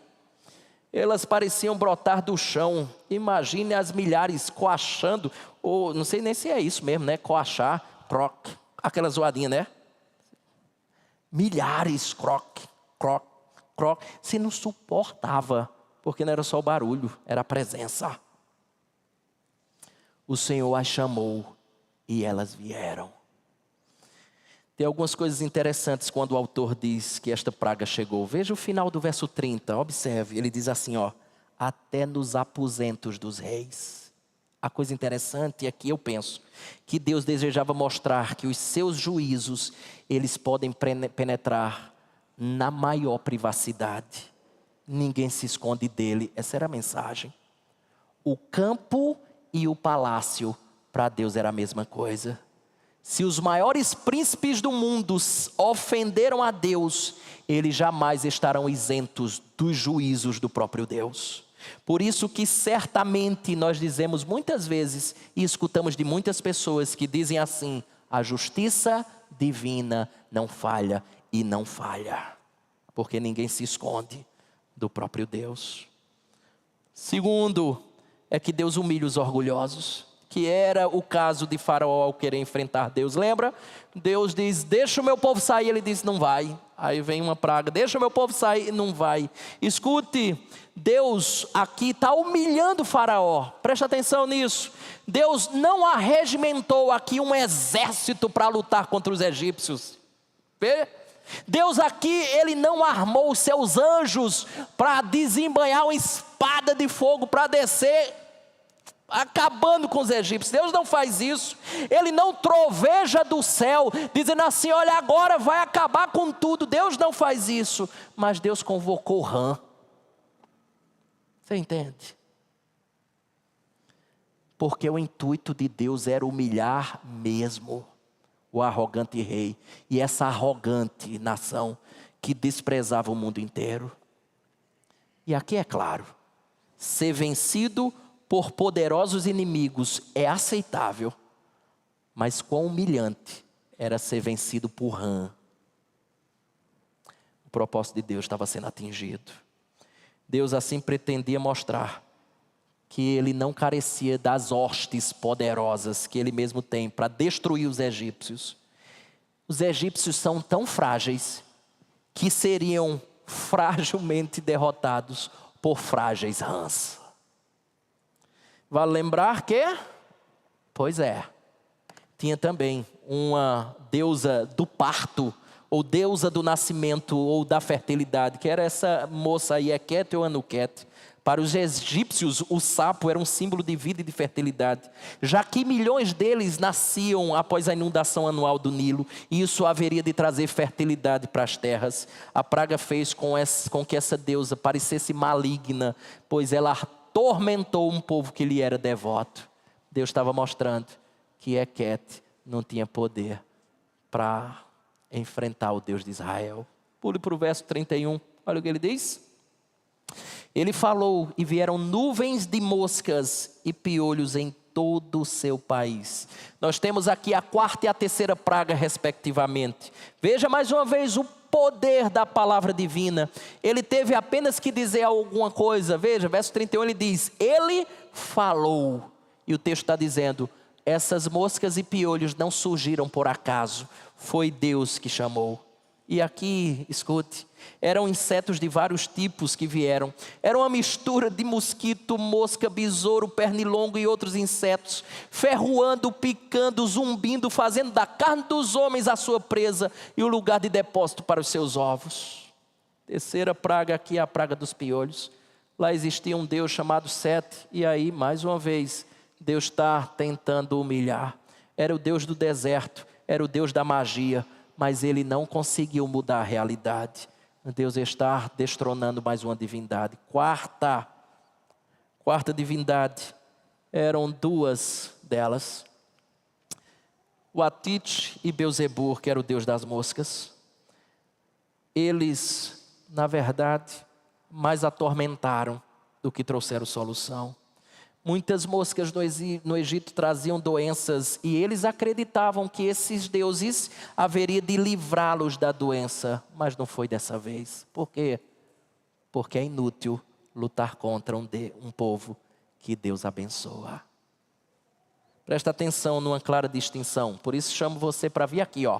Elas pareciam brotar do chão. Imagine as milhares coachando, ou não sei nem se é isso mesmo, né? Coachar, croc, aquela zoadinha, né? Milhares, croc, croc, croc. Se não suportava, porque não era só o barulho, era a presença. O Senhor as chamou e elas vieram. Tem algumas coisas interessantes quando o autor diz que esta praga chegou. Veja o final do verso 30, observe. Ele diz assim, ó, até nos aposentos dos reis. A coisa interessante é que eu penso que Deus desejava mostrar que os seus juízos, eles podem penetrar na maior privacidade. Ninguém se esconde dele. Essa era a mensagem. O campo e o palácio, para Deus era a mesma coisa. Se os maiores príncipes do mundo ofenderam a Deus, eles jamais estarão isentos dos juízos do próprio Deus. Por isso que certamente nós dizemos muitas vezes, e escutamos de muitas pessoas que dizem assim, a justiça divina não falha e não falha. Porque ninguém se esconde do próprio Deus. Segundo, é que Deus humilha os orgulhosos. Que era o caso de Faraó ao querer enfrentar Deus, lembra? Deus diz, deixa o meu povo sair, ele diz, não vai. Aí vem uma praga, deixa o meu povo sair, não vai. Escute, Deus aqui está humilhando Faraó, preste atenção nisso. Deus não arregimentou aqui um exército para lutar contra os egípcios. Vê? Deus aqui, ele não armou os seus anjos para desembanhar uma espada de fogo, para descer acabando com os egípcios. Deus não faz isso. Ele não troveja do céu dizendo assim, olha, agora vai acabar com tudo. Deus não faz isso. Mas Deus convocou rã. Você entende? Porque o intuito de Deus era humilhar mesmo o arrogante rei e essa arrogante nação que desprezava o mundo inteiro. E aqui é claro, ser vencido por poderosos inimigos é aceitável, mas quão humilhante era ser vencido por rã. O propósito de Deus estava sendo atingido. Deus assim pretendia mostrar que ele não carecia das hostes poderosas que ele mesmo tem para destruir os egípcios. Os egípcios são tão frágeis que seriam fragilmente derrotados por frágeis rãs. Vale lembrar que, pois é, tinha também uma deusa do parto, ou deusa do nascimento, ou da fertilidade, que era essa moça aí, Equete ou Anuquete. Para os egípcios, o sapo era um símbolo de vida e de fertilidade, já que milhões deles nasciam após a inundação anual do Nilo, e isso haveria de trazer fertilidade para as terras. A praga fez com que essa deusa parecesse maligna, pois ela atormentou um povo que lhe era devoto. Deus estava mostrando que Equete não tinha poder para enfrentar o Deus de Israel. Pule para o verso 31, olha o que ele diz. Ele falou e vieram nuvens de moscas e piolhos em todo o seu país. Nós temos aqui a quarta e a terceira praga respectivamente. Veja mais uma vez o poder da palavra divina. Ele teve apenas que dizer alguma coisa. Veja, verso 31 ele diz, ele falou E o texto está dizendo, essas moscas e piolhos não surgiram por acaso, foi Deus que chamou. E aqui, escute, eram insetos de vários tipos que vieram. Era uma mistura de mosquito, mosca, besouro, pernilongo e outros insetos, ferroando, picando, zumbindo, fazendo da carne dos homens a sua presa e o lugar de depósito para os seus ovos. Terceira praga aqui é a praga dos piolhos. Lá existia um Deus chamado Sete, e aí, mais uma vez, Deus está tentando humilhar. Era o Deus do deserto, era o Deus da magia, mas ele não conseguiu mudar a realidade. Deus está destronando mais uma divindade. Quarta divindade, eram duas delas. O Atite e Belzebur, que era o Deus das moscas. Eles, na verdade, mais atormentaram do que trouxeram solução. Muitas moscas no Egito traziam doenças e eles acreditavam que esses deuses haveriam de livrá-los da doença, mas não foi dessa vez. Por quê? Porque é inútil lutar contra um povo que Deus abençoa. Presta atenção numa clara distinção, por isso chamo você para vir aqui, ó.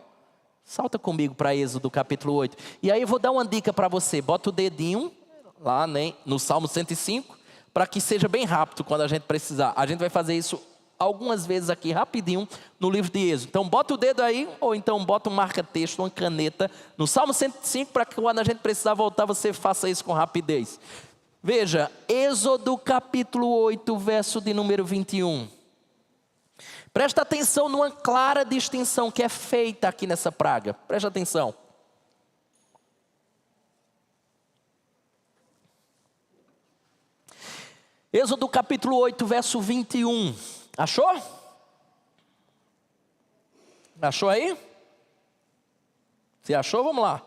Salta comigo para Êxodo capítulo 8. E aí eu vou dar uma dica para você, bota o dedinho lá no Salmo 105, para que seja bem rápido quando a gente precisar. A gente vai fazer isso algumas vezes aqui, rapidinho, no livro de Êxodo. Então bota o dedo aí, ou então bota um marca-texto, uma caneta, no Salmo 105, para que quando a gente precisar voltar, você faça isso com rapidez. Veja, Êxodo capítulo 8, verso de número 21. Presta atenção numa clara distinção que é feita aqui nessa praga. Presta atenção. Êxodo capítulo 8, verso 21. Achou? Achou aí? Se achou, vamos lá.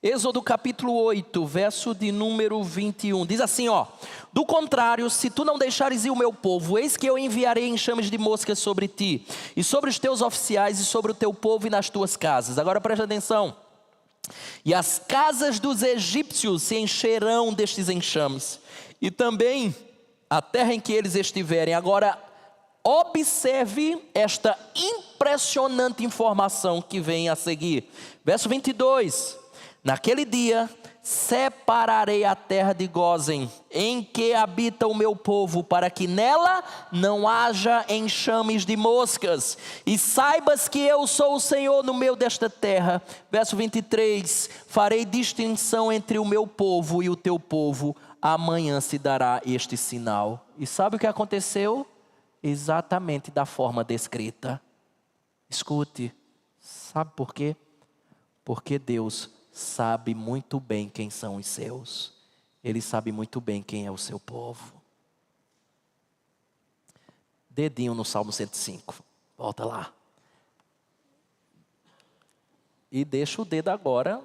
Êxodo capítulo 8, verso de número 21. Diz assim, ó. Do contrário, se tu não deixares ir o meu povo, eis que eu enviarei enxames de moscas sobre ti, e sobre os teus oficiais, e sobre o teu povo e nas tuas casas. Agora presta atenção. E as casas dos egípcios se encherão destes enxames, e também a terra em que eles estiverem. Agora, observe esta impressionante informação que vem a seguir. Verso 22. Naquele dia, separarei a terra de Gósen, em que habita o meu povo, para que nela não haja enxames de moscas. E saibas que eu sou o Senhor no meio desta terra. Verso 23. Farei distinção entre o meu povo e o teu povo. Amanhã se dará este sinal. E sabe o que aconteceu? Exatamente da forma descrita. Escute, sabe por quê? Porque Deus sabe muito bem quem são os seus. Ele sabe muito bem quem é o seu povo. Dedinho no Salmo 105. Volta lá. E deixa o dedo agora.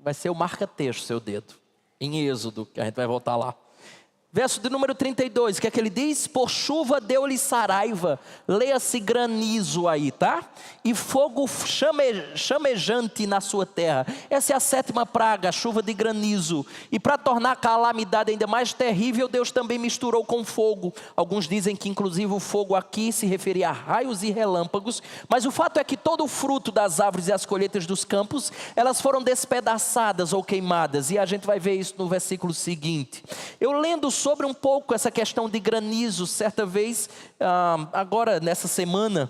Vai ser o marca-texto, seu dedo. Em Êxodo, que a gente vai voltar lá. Verso de número 32, que é que ele diz? Por chuva deu-lhe saraiva, leia-se granizo aí, tá? E fogo chamejante na sua terra. Essa é a sétima praga, a chuva de granizo. E para tornar a calamidade ainda mais terrível, Deus também misturou com fogo. Alguns dizem que inclusive o fogo aqui se referia a raios e relâmpagos. Mas o fato é que todo o fruto das árvores e as colheitas dos campos, elas foram despedaçadas ou queimadas. E a gente vai ver isso no versículo seguinte. Eu lendo sobre um pouco essa questão de granizo, certa vez, agora nessa semana,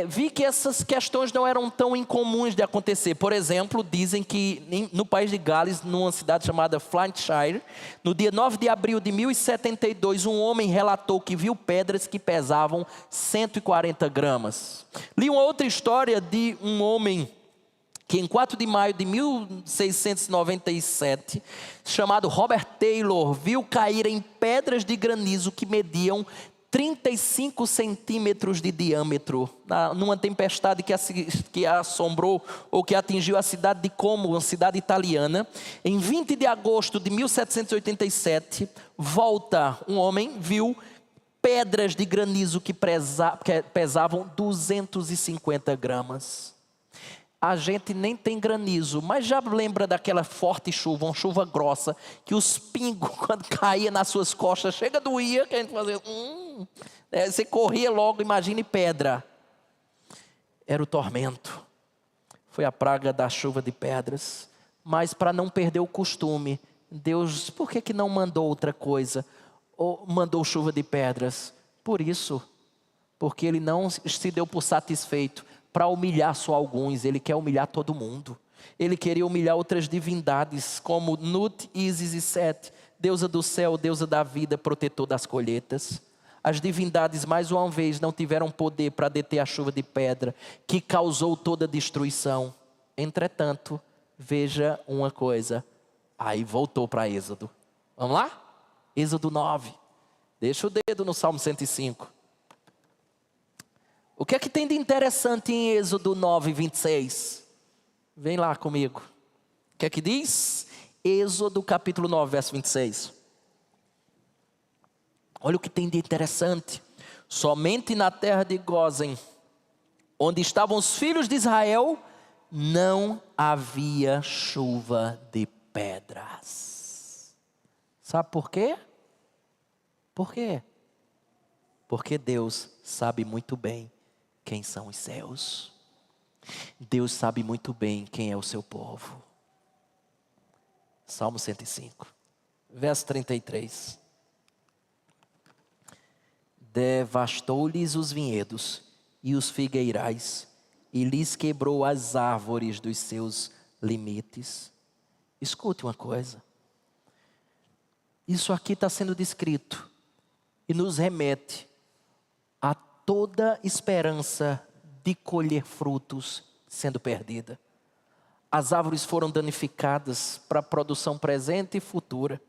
vi que essas questões não eram tão incomuns de acontecer. Por exemplo, dizem que no país de Gales, numa cidade chamada Flintshire, no dia 9 de abril de 1072, um homem relatou que viu pedras que pesavam 140 gramas. Li uma outra história de um homem que em 4 de maio de 1697, chamado Robert Taylor, viu cair em pedras de granizo que mediam 35 centímetros de diâmetro, numa tempestade que assombrou ou que atingiu a cidade de Como, uma cidade italiana. Em 20 de agosto de 1787, um homem viu pedras de granizo que pesavam 250 gramas. A gente nem tem granizo, mas já lembra daquela forte chuva, uma chuva grossa, que os pingos, quando caía nas suas costas, chega doía, que a gente fazia... Você corria logo, imagine pedra. Era o tormento. Foi a praga da chuva de pedras. Mas para não perder o costume, Deus, por que não mandou outra coisa? Ou mandou chuva de pedras? Por isso, porque Ele não se deu por satisfeito para humilhar só alguns, Ele quer humilhar todo mundo. Ele queria humilhar outras divindades, como Nut, Ísis e Sete, deusa do céu, deusa da vida, protetor das colheitas. As divindades, mais uma vez, não tiveram poder para deter a chuva de pedra, que causou toda a destruição. Entretanto, veja uma coisa, aí voltou para Êxodo. Vamos lá? Êxodo 9. Deixa o dedo no Salmo 105. O que é que tem de interessante em Êxodo 9, 26? Vem lá comigo. O que é que diz? Êxodo capítulo 9, verso 26. Olha o que tem de interessante. Somente na terra de Gósen, onde estavam os filhos de Israel, não havia chuva de pedras. Sabe por quê? Por quê? Porque Deus sabe muito bem quem são os seus. Deus sabe muito bem quem é o seu povo. Salmo 105, verso 33. Devastou-lhes os vinhedos e os figueirais, e lhes quebrou as árvores dos seus limites. Escute uma coisa. Isso aqui está sendo descrito e nos remete a toda esperança de colher frutos sendo perdida. As árvores foram danificadas para a produção presente e futura.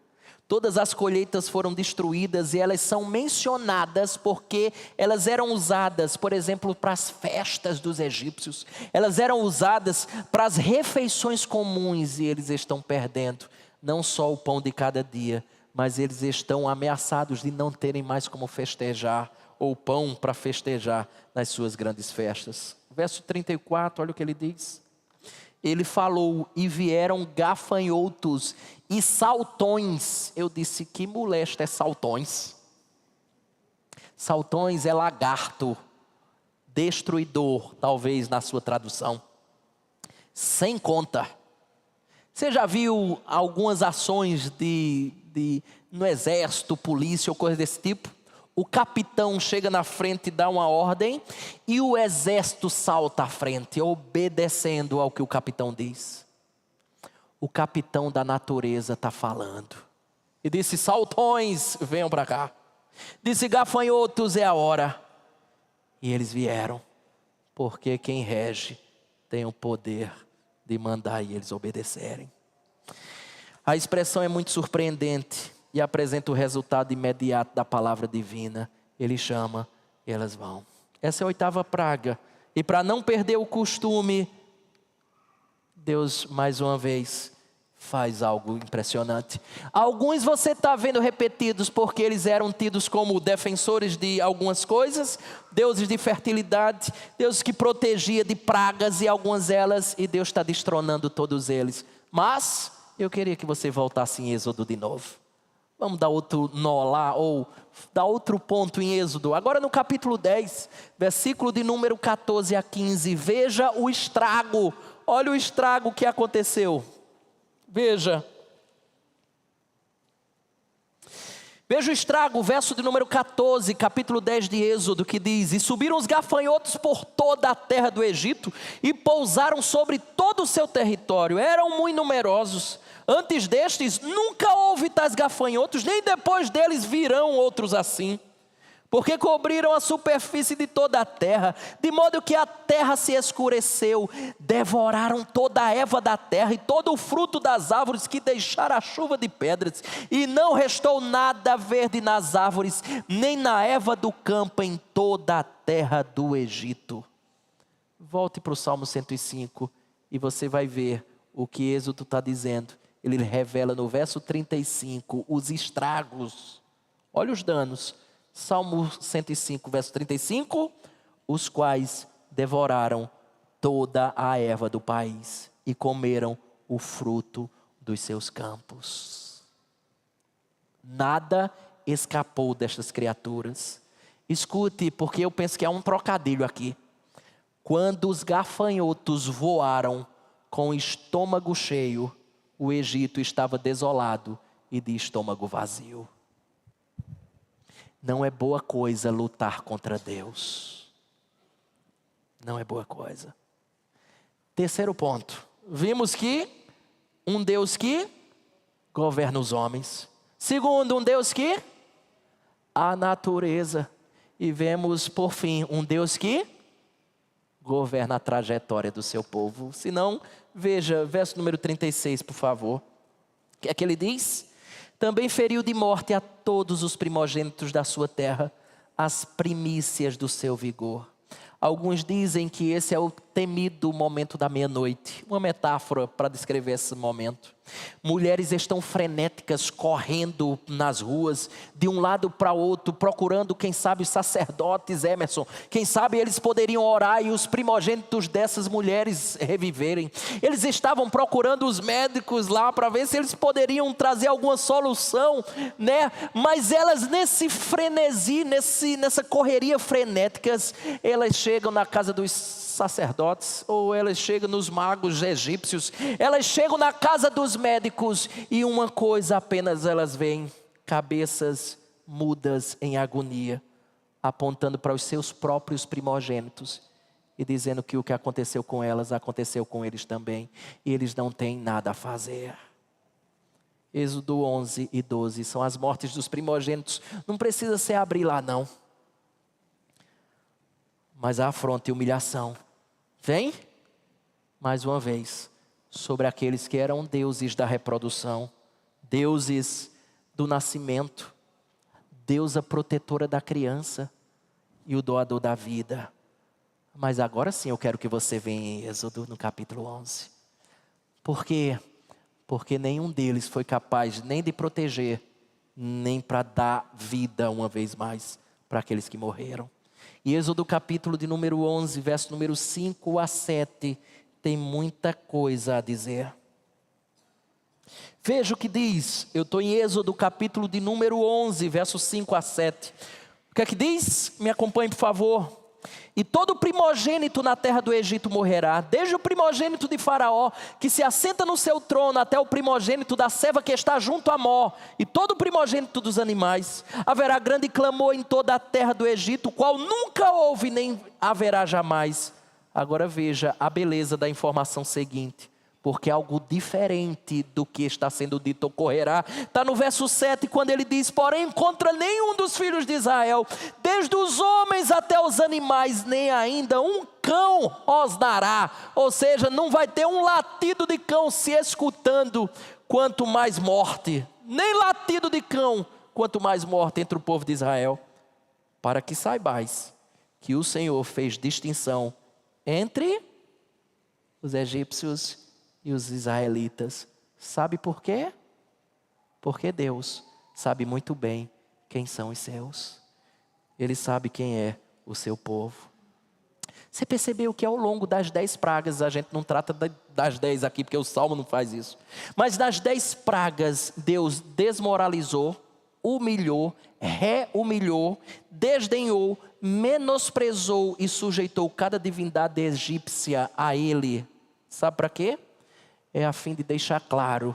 Todas as colheitas foram destruídas e elas são mencionadas porque elas eram usadas, por exemplo, para as festas dos egípcios. Elas eram usadas para as refeições comuns e eles estão perdendo não só o pão de cada dia, mas eles estão ameaçados de não terem mais como festejar ou pão para festejar nas suas grandes festas. Verso 34, olha o que ele diz. Ele falou, e vieram gafanhotos e saltões. Eu disse, que molesta é saltões? Saltões é lagarto, destruidor, talvez na sua tradução. Sem conta. Você já viu algumas ações no exército, polícia ou coisa desse tipo? O capitão chega na frente e dá uma ordem, e o exército salta à frente, obedecendo ao que o capitão diz. O capitão da natureza está falando. E disse, saltões, venham para cá. Disse, gafanhotos, é a hora. E eles vieram, porque quem rege tem o poder de mandar e eles obedecerem. A expressão é muito surpreendente e apresenta o resultado imediato da palavra divina. Ele chama e elas vão. Essa é a 8ª praga. E para não perder o costume, Deus mais uma vez faz algo impressionante. Alguns você está vendo repetidos porque eles eram tidos como defensores de algumas coisas, deuses de fertilidade, deuses que protegia de pragas e algumas delas, e Deus está destronando todos eles. Mas eu queria que você voltasse em Êxodo de novo. Vamos dar outro nó lá, ou dar outro ponto em Êxodo. Agora no capítulo 10, versículo de número 14 a 15. Veja o estrago. Olha o estrago que aconteceu. Veja o estrago, verso de número 14, capítulo 10 de Êxodo, que diz: E subiram os gafanhotos por toda a terra do Egito, e pousaram sobre todo o seu território. Eram muito numerosos. Antes destes, nunca houve tais gafanhotos, nem depois deles virão outros assim. Porque cobriram a superfície de toda a terra, de modo que a terra se escureceu. Devoraram toda a erva da terra e todo o fruto das árvores que deixaram a chuva de pedras. E não restou nada verde nas árvores, nem na erva do campo em toda a terra do Egito. Volte para o Salmo 105 e você vai ver o que Êxodo está dizendo. Ele revela no verso 35 os estragos. Olha os danos. Salmo 105, verso 35. Os quais devoraram toda a erva do país e comeram o fruto dos seus campos. Nada escapou destas criaturas. Escute, porque eu penso que há um trocadilho aqui. Quando os gafanhotos voaram com o estômago cheio, o Egito estava desolado e de estômago vazio. Não é boa coisa lutar contra Deus. Não é boa coisa. Terceiro ponto. Vimos que um Deus que governa os homens. Segundo, um Deus que a natureza. E vemos, por fim, um Deus que governa a trajetória do seu povo. Se não, veja, verso número 36, por favor. O que é que ele diz? Também feriu de morte a todos os primogênitos da sua terra, as primícias do seu vigor. Alguns dizem que esse é o temido momento da meia-noite. Uma metáfora para descrever esse momento. Mulheres estão frenéticas, correndo nas ruas, de um lado para outro, procurando, quem sabe, os sacerdotes, Emerson. Quem sabe eles poderiam orar e os primogênitos dessas mulheres reviverem. Eles estavam procurando os médicos lá para ver se eles poderiam trazer alguma solução, né? Mas elas, nesse frenesi, nessa correria frenéticas, elas chegam na casa dos sacerdotes, ou elas chegam nos magos egípcios, elas chegam na casa dos médicos, e uma coisa apenas elas veem: cabeças mudas em agonia, apontando para os seus próprios primogênitos, e dizendo que o que aconteceu com elas, aconteceu com eles também, e eles não têm nada a fazer. Êxodo 11 e 12, são as mortes dos primogênitos. Não precisa se abrir lá não, mas a afronta e humilhação vem, mais uma vez, sobre aqueles que eram deuses da reprodução, deuses do nascimento, deusa protetora da criança e o doador da vida. Mas agora sim eu quero que você venha em Êxodo, no capítulo 11. Por quê? Porque nenhum deles foi capaz nem de proteger, nem para dar vida uma vez mais para aqueles que morreram. E Êxodo capítulo de número 11, verso número 5 a 7, tem muita coisa a dizer. Veja o que diz, eu estou em Êxodo capítulo de número 11, verso 5 a 7. O que é que diz? Me acompanhe, por favor. E todo primogênito na terra do Egito morrerá, desde o primogênito de Faraó, que se assenta no seu trono, até o primogênito da serva que está junto a Mó, e todo o primogênito dos animais. Haverá grande clamor em toda a terra do Egito, o qual nunca houve nem haverá jamais. Agora veja a beleza da informação seguinte, porque algo diferente do que está sendo dito ocorrerá. Está no verso 7, quando ele diz: porém contra nenhum dos filhos de Israel, desde os homens até os animais, nem ainda um cão rosnará. Ou seja, não vai ter um latido de cão se escutando, quanto mais morte. Nem latido de cão, quanto mais morte entre o povo de Israel. Para que saibais que o Senhor fez distinção entre os egípcios e os israelitas. Sabe por quê? Porque Deus sabe muito bem quem são os seus. Ele sabe quem é o seu povo. Você percebeu que ao longo das 10 pragas, a gente não trata das 10 aqui, porque o Salmo não faz isso. Mas das 10 pragas, Deus desmoralizou, humilhou, rehumilhou, desdenhou, menosprezou e sujeitou cada divindade egípcia a ele. Sabe para quê? É a fim de deixar claro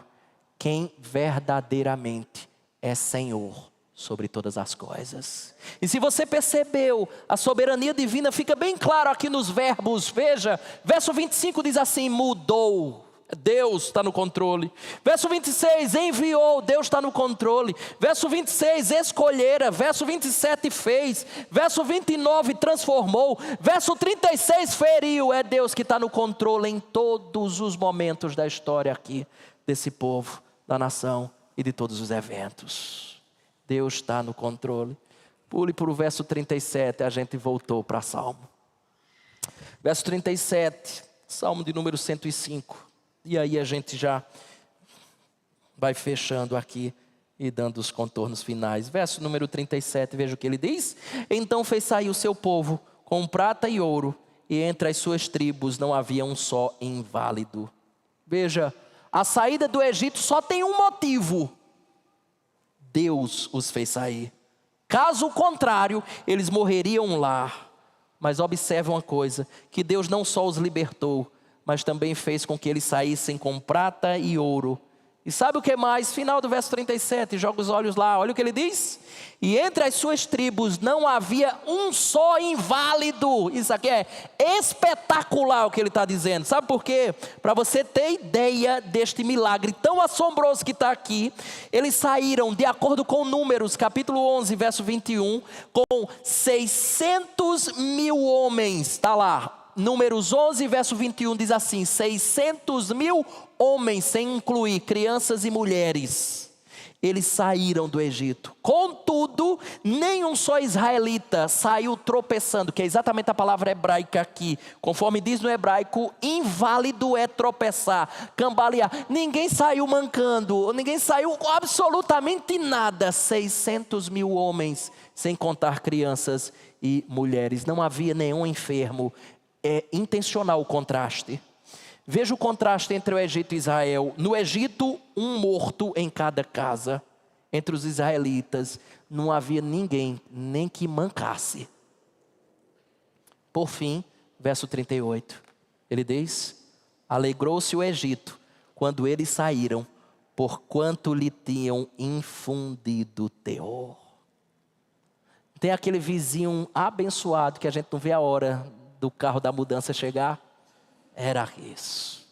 quem verdadeiramente é Senhor sobre todas as coisas. E se você percebeu, a soberania divina fica bem claro aqui nos verbos. Veja, verso 25 diz assim: mudou. Deus está no controle. Verso 26, enviou, Deus está no controle. Verso 26, escolhera. Verso 27, fez. Verso 29, transformou. Verso 36, feriu. É Deus que está no controle em todos os momentos da história aqui, desse povo, da nação e de todos os eventos. Deus está no controle. Pule para o verso 37, a gente voltou para Salmo. Verso 37, Salmo de número 105. E aí a gente já vai fechando aqui e dando os contornos finais. Verso número 37, veja o que ele diz. Então fez sair o seu povo com prata e ouro, e entre as suas tribos não havia um só inválido. Veja, a saída do Egito só tem um motivo: Deus os fez sair. Caso contrário, eles morreriam lá. Mas observe uma coisa, que Deus não só os libertou, mas também fez com que eles saíssem com prata e ouro. E sabe o que mais? Final do verso 37, joga os olhos lá, olha o que ele diz. E entre as suas tribos não havia um só inválido. Isso aqui é espetacular o que ele está dizendo. Sabe por quê? Para você ter ideia deste milagre tão assombroso que está aqui. Eles saíram, de acordo com Números, capítulo 11, verso 21, com 600 mil homens. Está lá. Números 11, verso 21 diz assim: 600 mil homens, sem incluir crianças e mulheres, eles saíram do Egito. Contudo, nenhum só israelita saiu tropeçando, que é exatamente a palavra hebraica aqui. Conforme diz no hebraico, inválido é tropeçar, cambalear. Ninguém saiu mancando, ninguém saiu absolutamente nada. 600 mil homens, sem contar crianças e mulheres. Não havia nenhum enfermo. É intencional o contraste. Veja o contraste entre o Egito e Israel. No Egito, um morto em cada casa. Entre os israelitas, não havia ninguém, nem que mancasse. Por fim, verso 38, ele diz: alegrou-se o Egito quando eles saíram, porquanto lhe tinham infundido terror. Tem aquele vizinho abençoado que a gente não vê a hora do carro da mudança chegar. Era isso.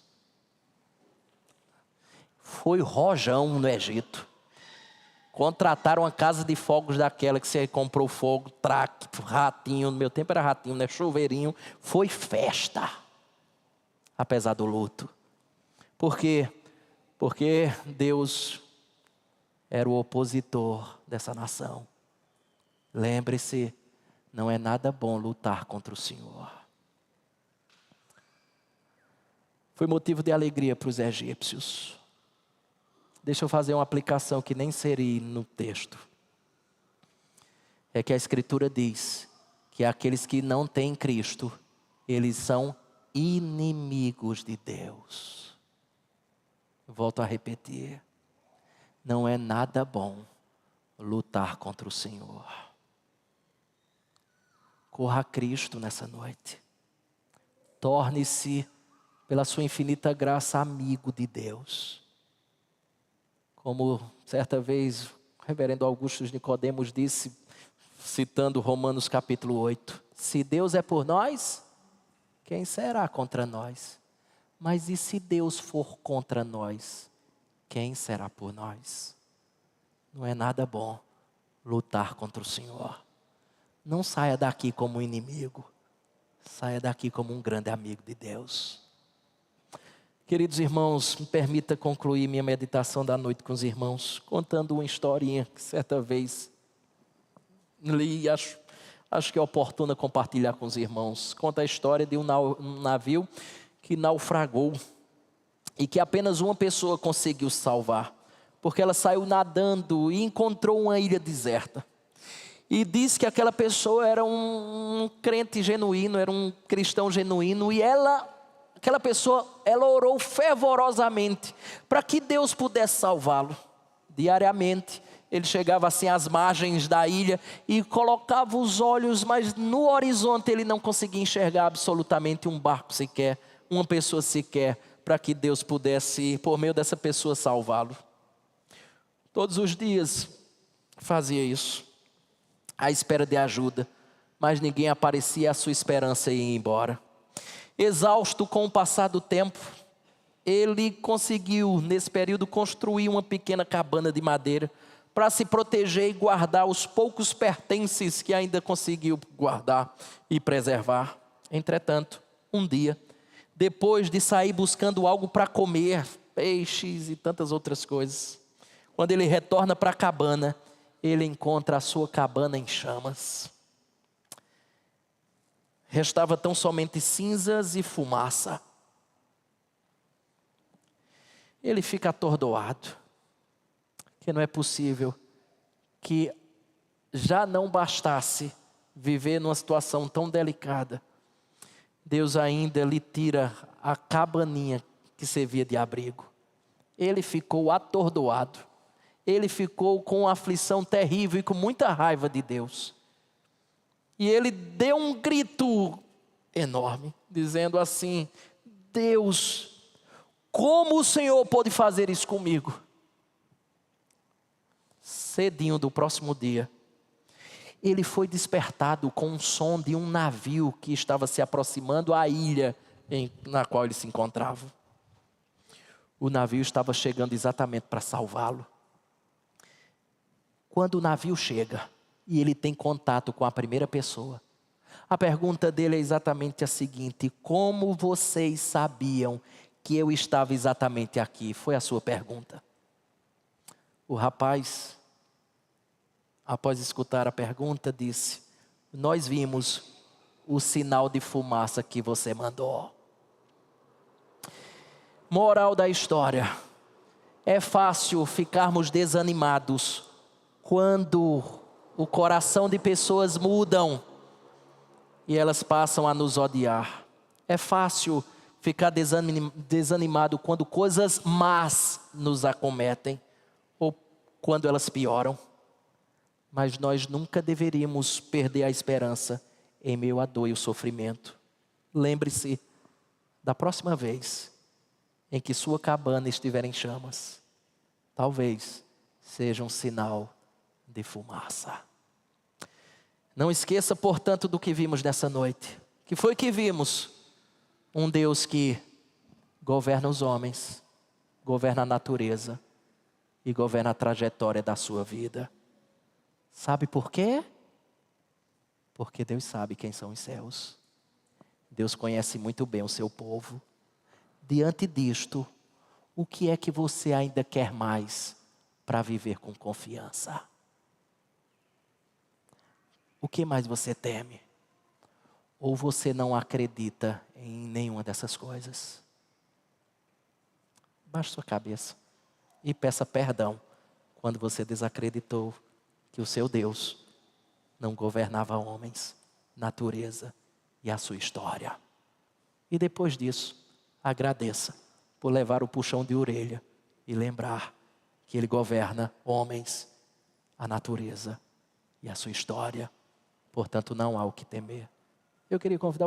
Foi rojão no Egito. Contrataram uma casa de fogos daquela que você comprou fogo, traque, ratinho. No meu tempo era ratinho, né? Chuveirinho. Foi festa. Apesar do luto. Por quê? Porque Deus era o opositor dessa nação. Lembre-se, não é nada bom lutar contra o Senhor. Foi motivo de alegria para os egípcios. Deixa eu fazer uma aplicação que nem seria no texto. É que a Escritura diz que aqueles que não têm Cristo, eles são inimigos de Deus. Volto a repetir. Não é nada bom lutar contra o Senhor. Corra a Cristo nessa noite. Torne-se, pela sua infinita graça, amigo de Deus. Como certa vez o reverendo Augusto Nicodemos disse, citando Romanos capítulo 8. Se Deus é por nós, quem será contra nós? Mas e se Deus for contra nós, quem será por nós? Não é nada bom lutar contra o Senhor. Não saia daqui como um inimigo. Saia daqui como um grande amigo de Deus. Queridos irmãos, me permita concluir minha meditação da noite com os irmãos, contando uma historinha que certa vez li e acho que é oportuna compartilhar com os irmãos. Conta a história de um navio que naufragou e que apenas uma pessoa conseguiu salvar, porque ela saiu nadando e encontrou uma ilha deserta. E disse que aquela pessoa era um crente genuíno, era um cristão genuíno, e aquela pessoa, ela orou fervorosamente para que Deus pudesse salvá-lo. Diariamente, ele chegava assim às margens da ilha e colocava os olhos, mas no horizonte ele não conseguia enxergar absolutamente um barco sequer, uma pessoa sequer, para que Deus pudesse, por meio dessa pessoa, salvá-lo. Todos os dias fazia isso, à espera de ajuda, mas ninguém aparecia, a sua esperança ia embora. Exausto com o passar do tempo, ele conseguiu, nesse período, construir uma pequena cabana de madeira para se proteger e guardar os poucos pertences que ainda conseguiu guardar e preservar. Entretanto, um dia, depois de sair buscando algo para comer, peixes e tantas outras coisas, quando ele retorna para a cabana, ele encontra a sua cabana em chamas. Restava tão somente cinzas e fumaça. Ele fica atordoado, que não é possível que já não bastasse viver numa situação tão delicada, Deus ainda lhe tira a cabaninha que servia de abrigo. Ele ficou atordoado. ele ficou com uma aflição terrível e com muita raiva de Deus. E ele deu um grito enorme, dizendo assim: Deus, como o Senhor pode fazer isso comigo? Cedinho do próximo dia, ele foi despertado com um som de um navio que estava se aproximando à ilha na qual ele se encontrava. O navio estava chegando exatamente para salvá-lo. Quando o navio chega e ele tem contato com a primeira pessoa, a pergunta dele é exatamente a seguinte: como vocês sabiam que eu estava exatamente aqui? Foi a sua pergunta. O rapaz, após escutar a pergunta, disse: nós vimos o sinal de fumaça que você mandou. Moral da história: é fácil ficarmos desanimados quando o coração de pessoas mudam e elas passam a nos odiar. É fácil ficar desanimado quando coisas más nos acometem ou quando elas pioram. Mas nós nunca deveríamos perder a esperança em meio à dor e o sofrimento. Lembre-se da próxima vez em que sua cabana estiver em chamas, talvez seja um sinal de fumaça. Não esqueça, portanto, do que vimos nessa noite. Que foi que vimos? Um Deus que governa os homens, governa a natureza e governa a trajetória da sua vida. Sabe por quê? Porque Deus sabe quem são os céus. Deus conhece muito bem o seu povo. Diante disto, o que é que você ainda quer mais para viver com confiança? O que mais você teme? Ou você não acredita em nenhuma dessas coisas? Baixe sua cabeça e peça perdão quando você desacreditou que o seu Deus não governava homens, natureza e a sua história. E depois disso, agradeça por levar o puxão de orelha e lembrar que Ele governa homens, a natureza e a sua história. Portanto, não há o que temer. Eu queria convidar o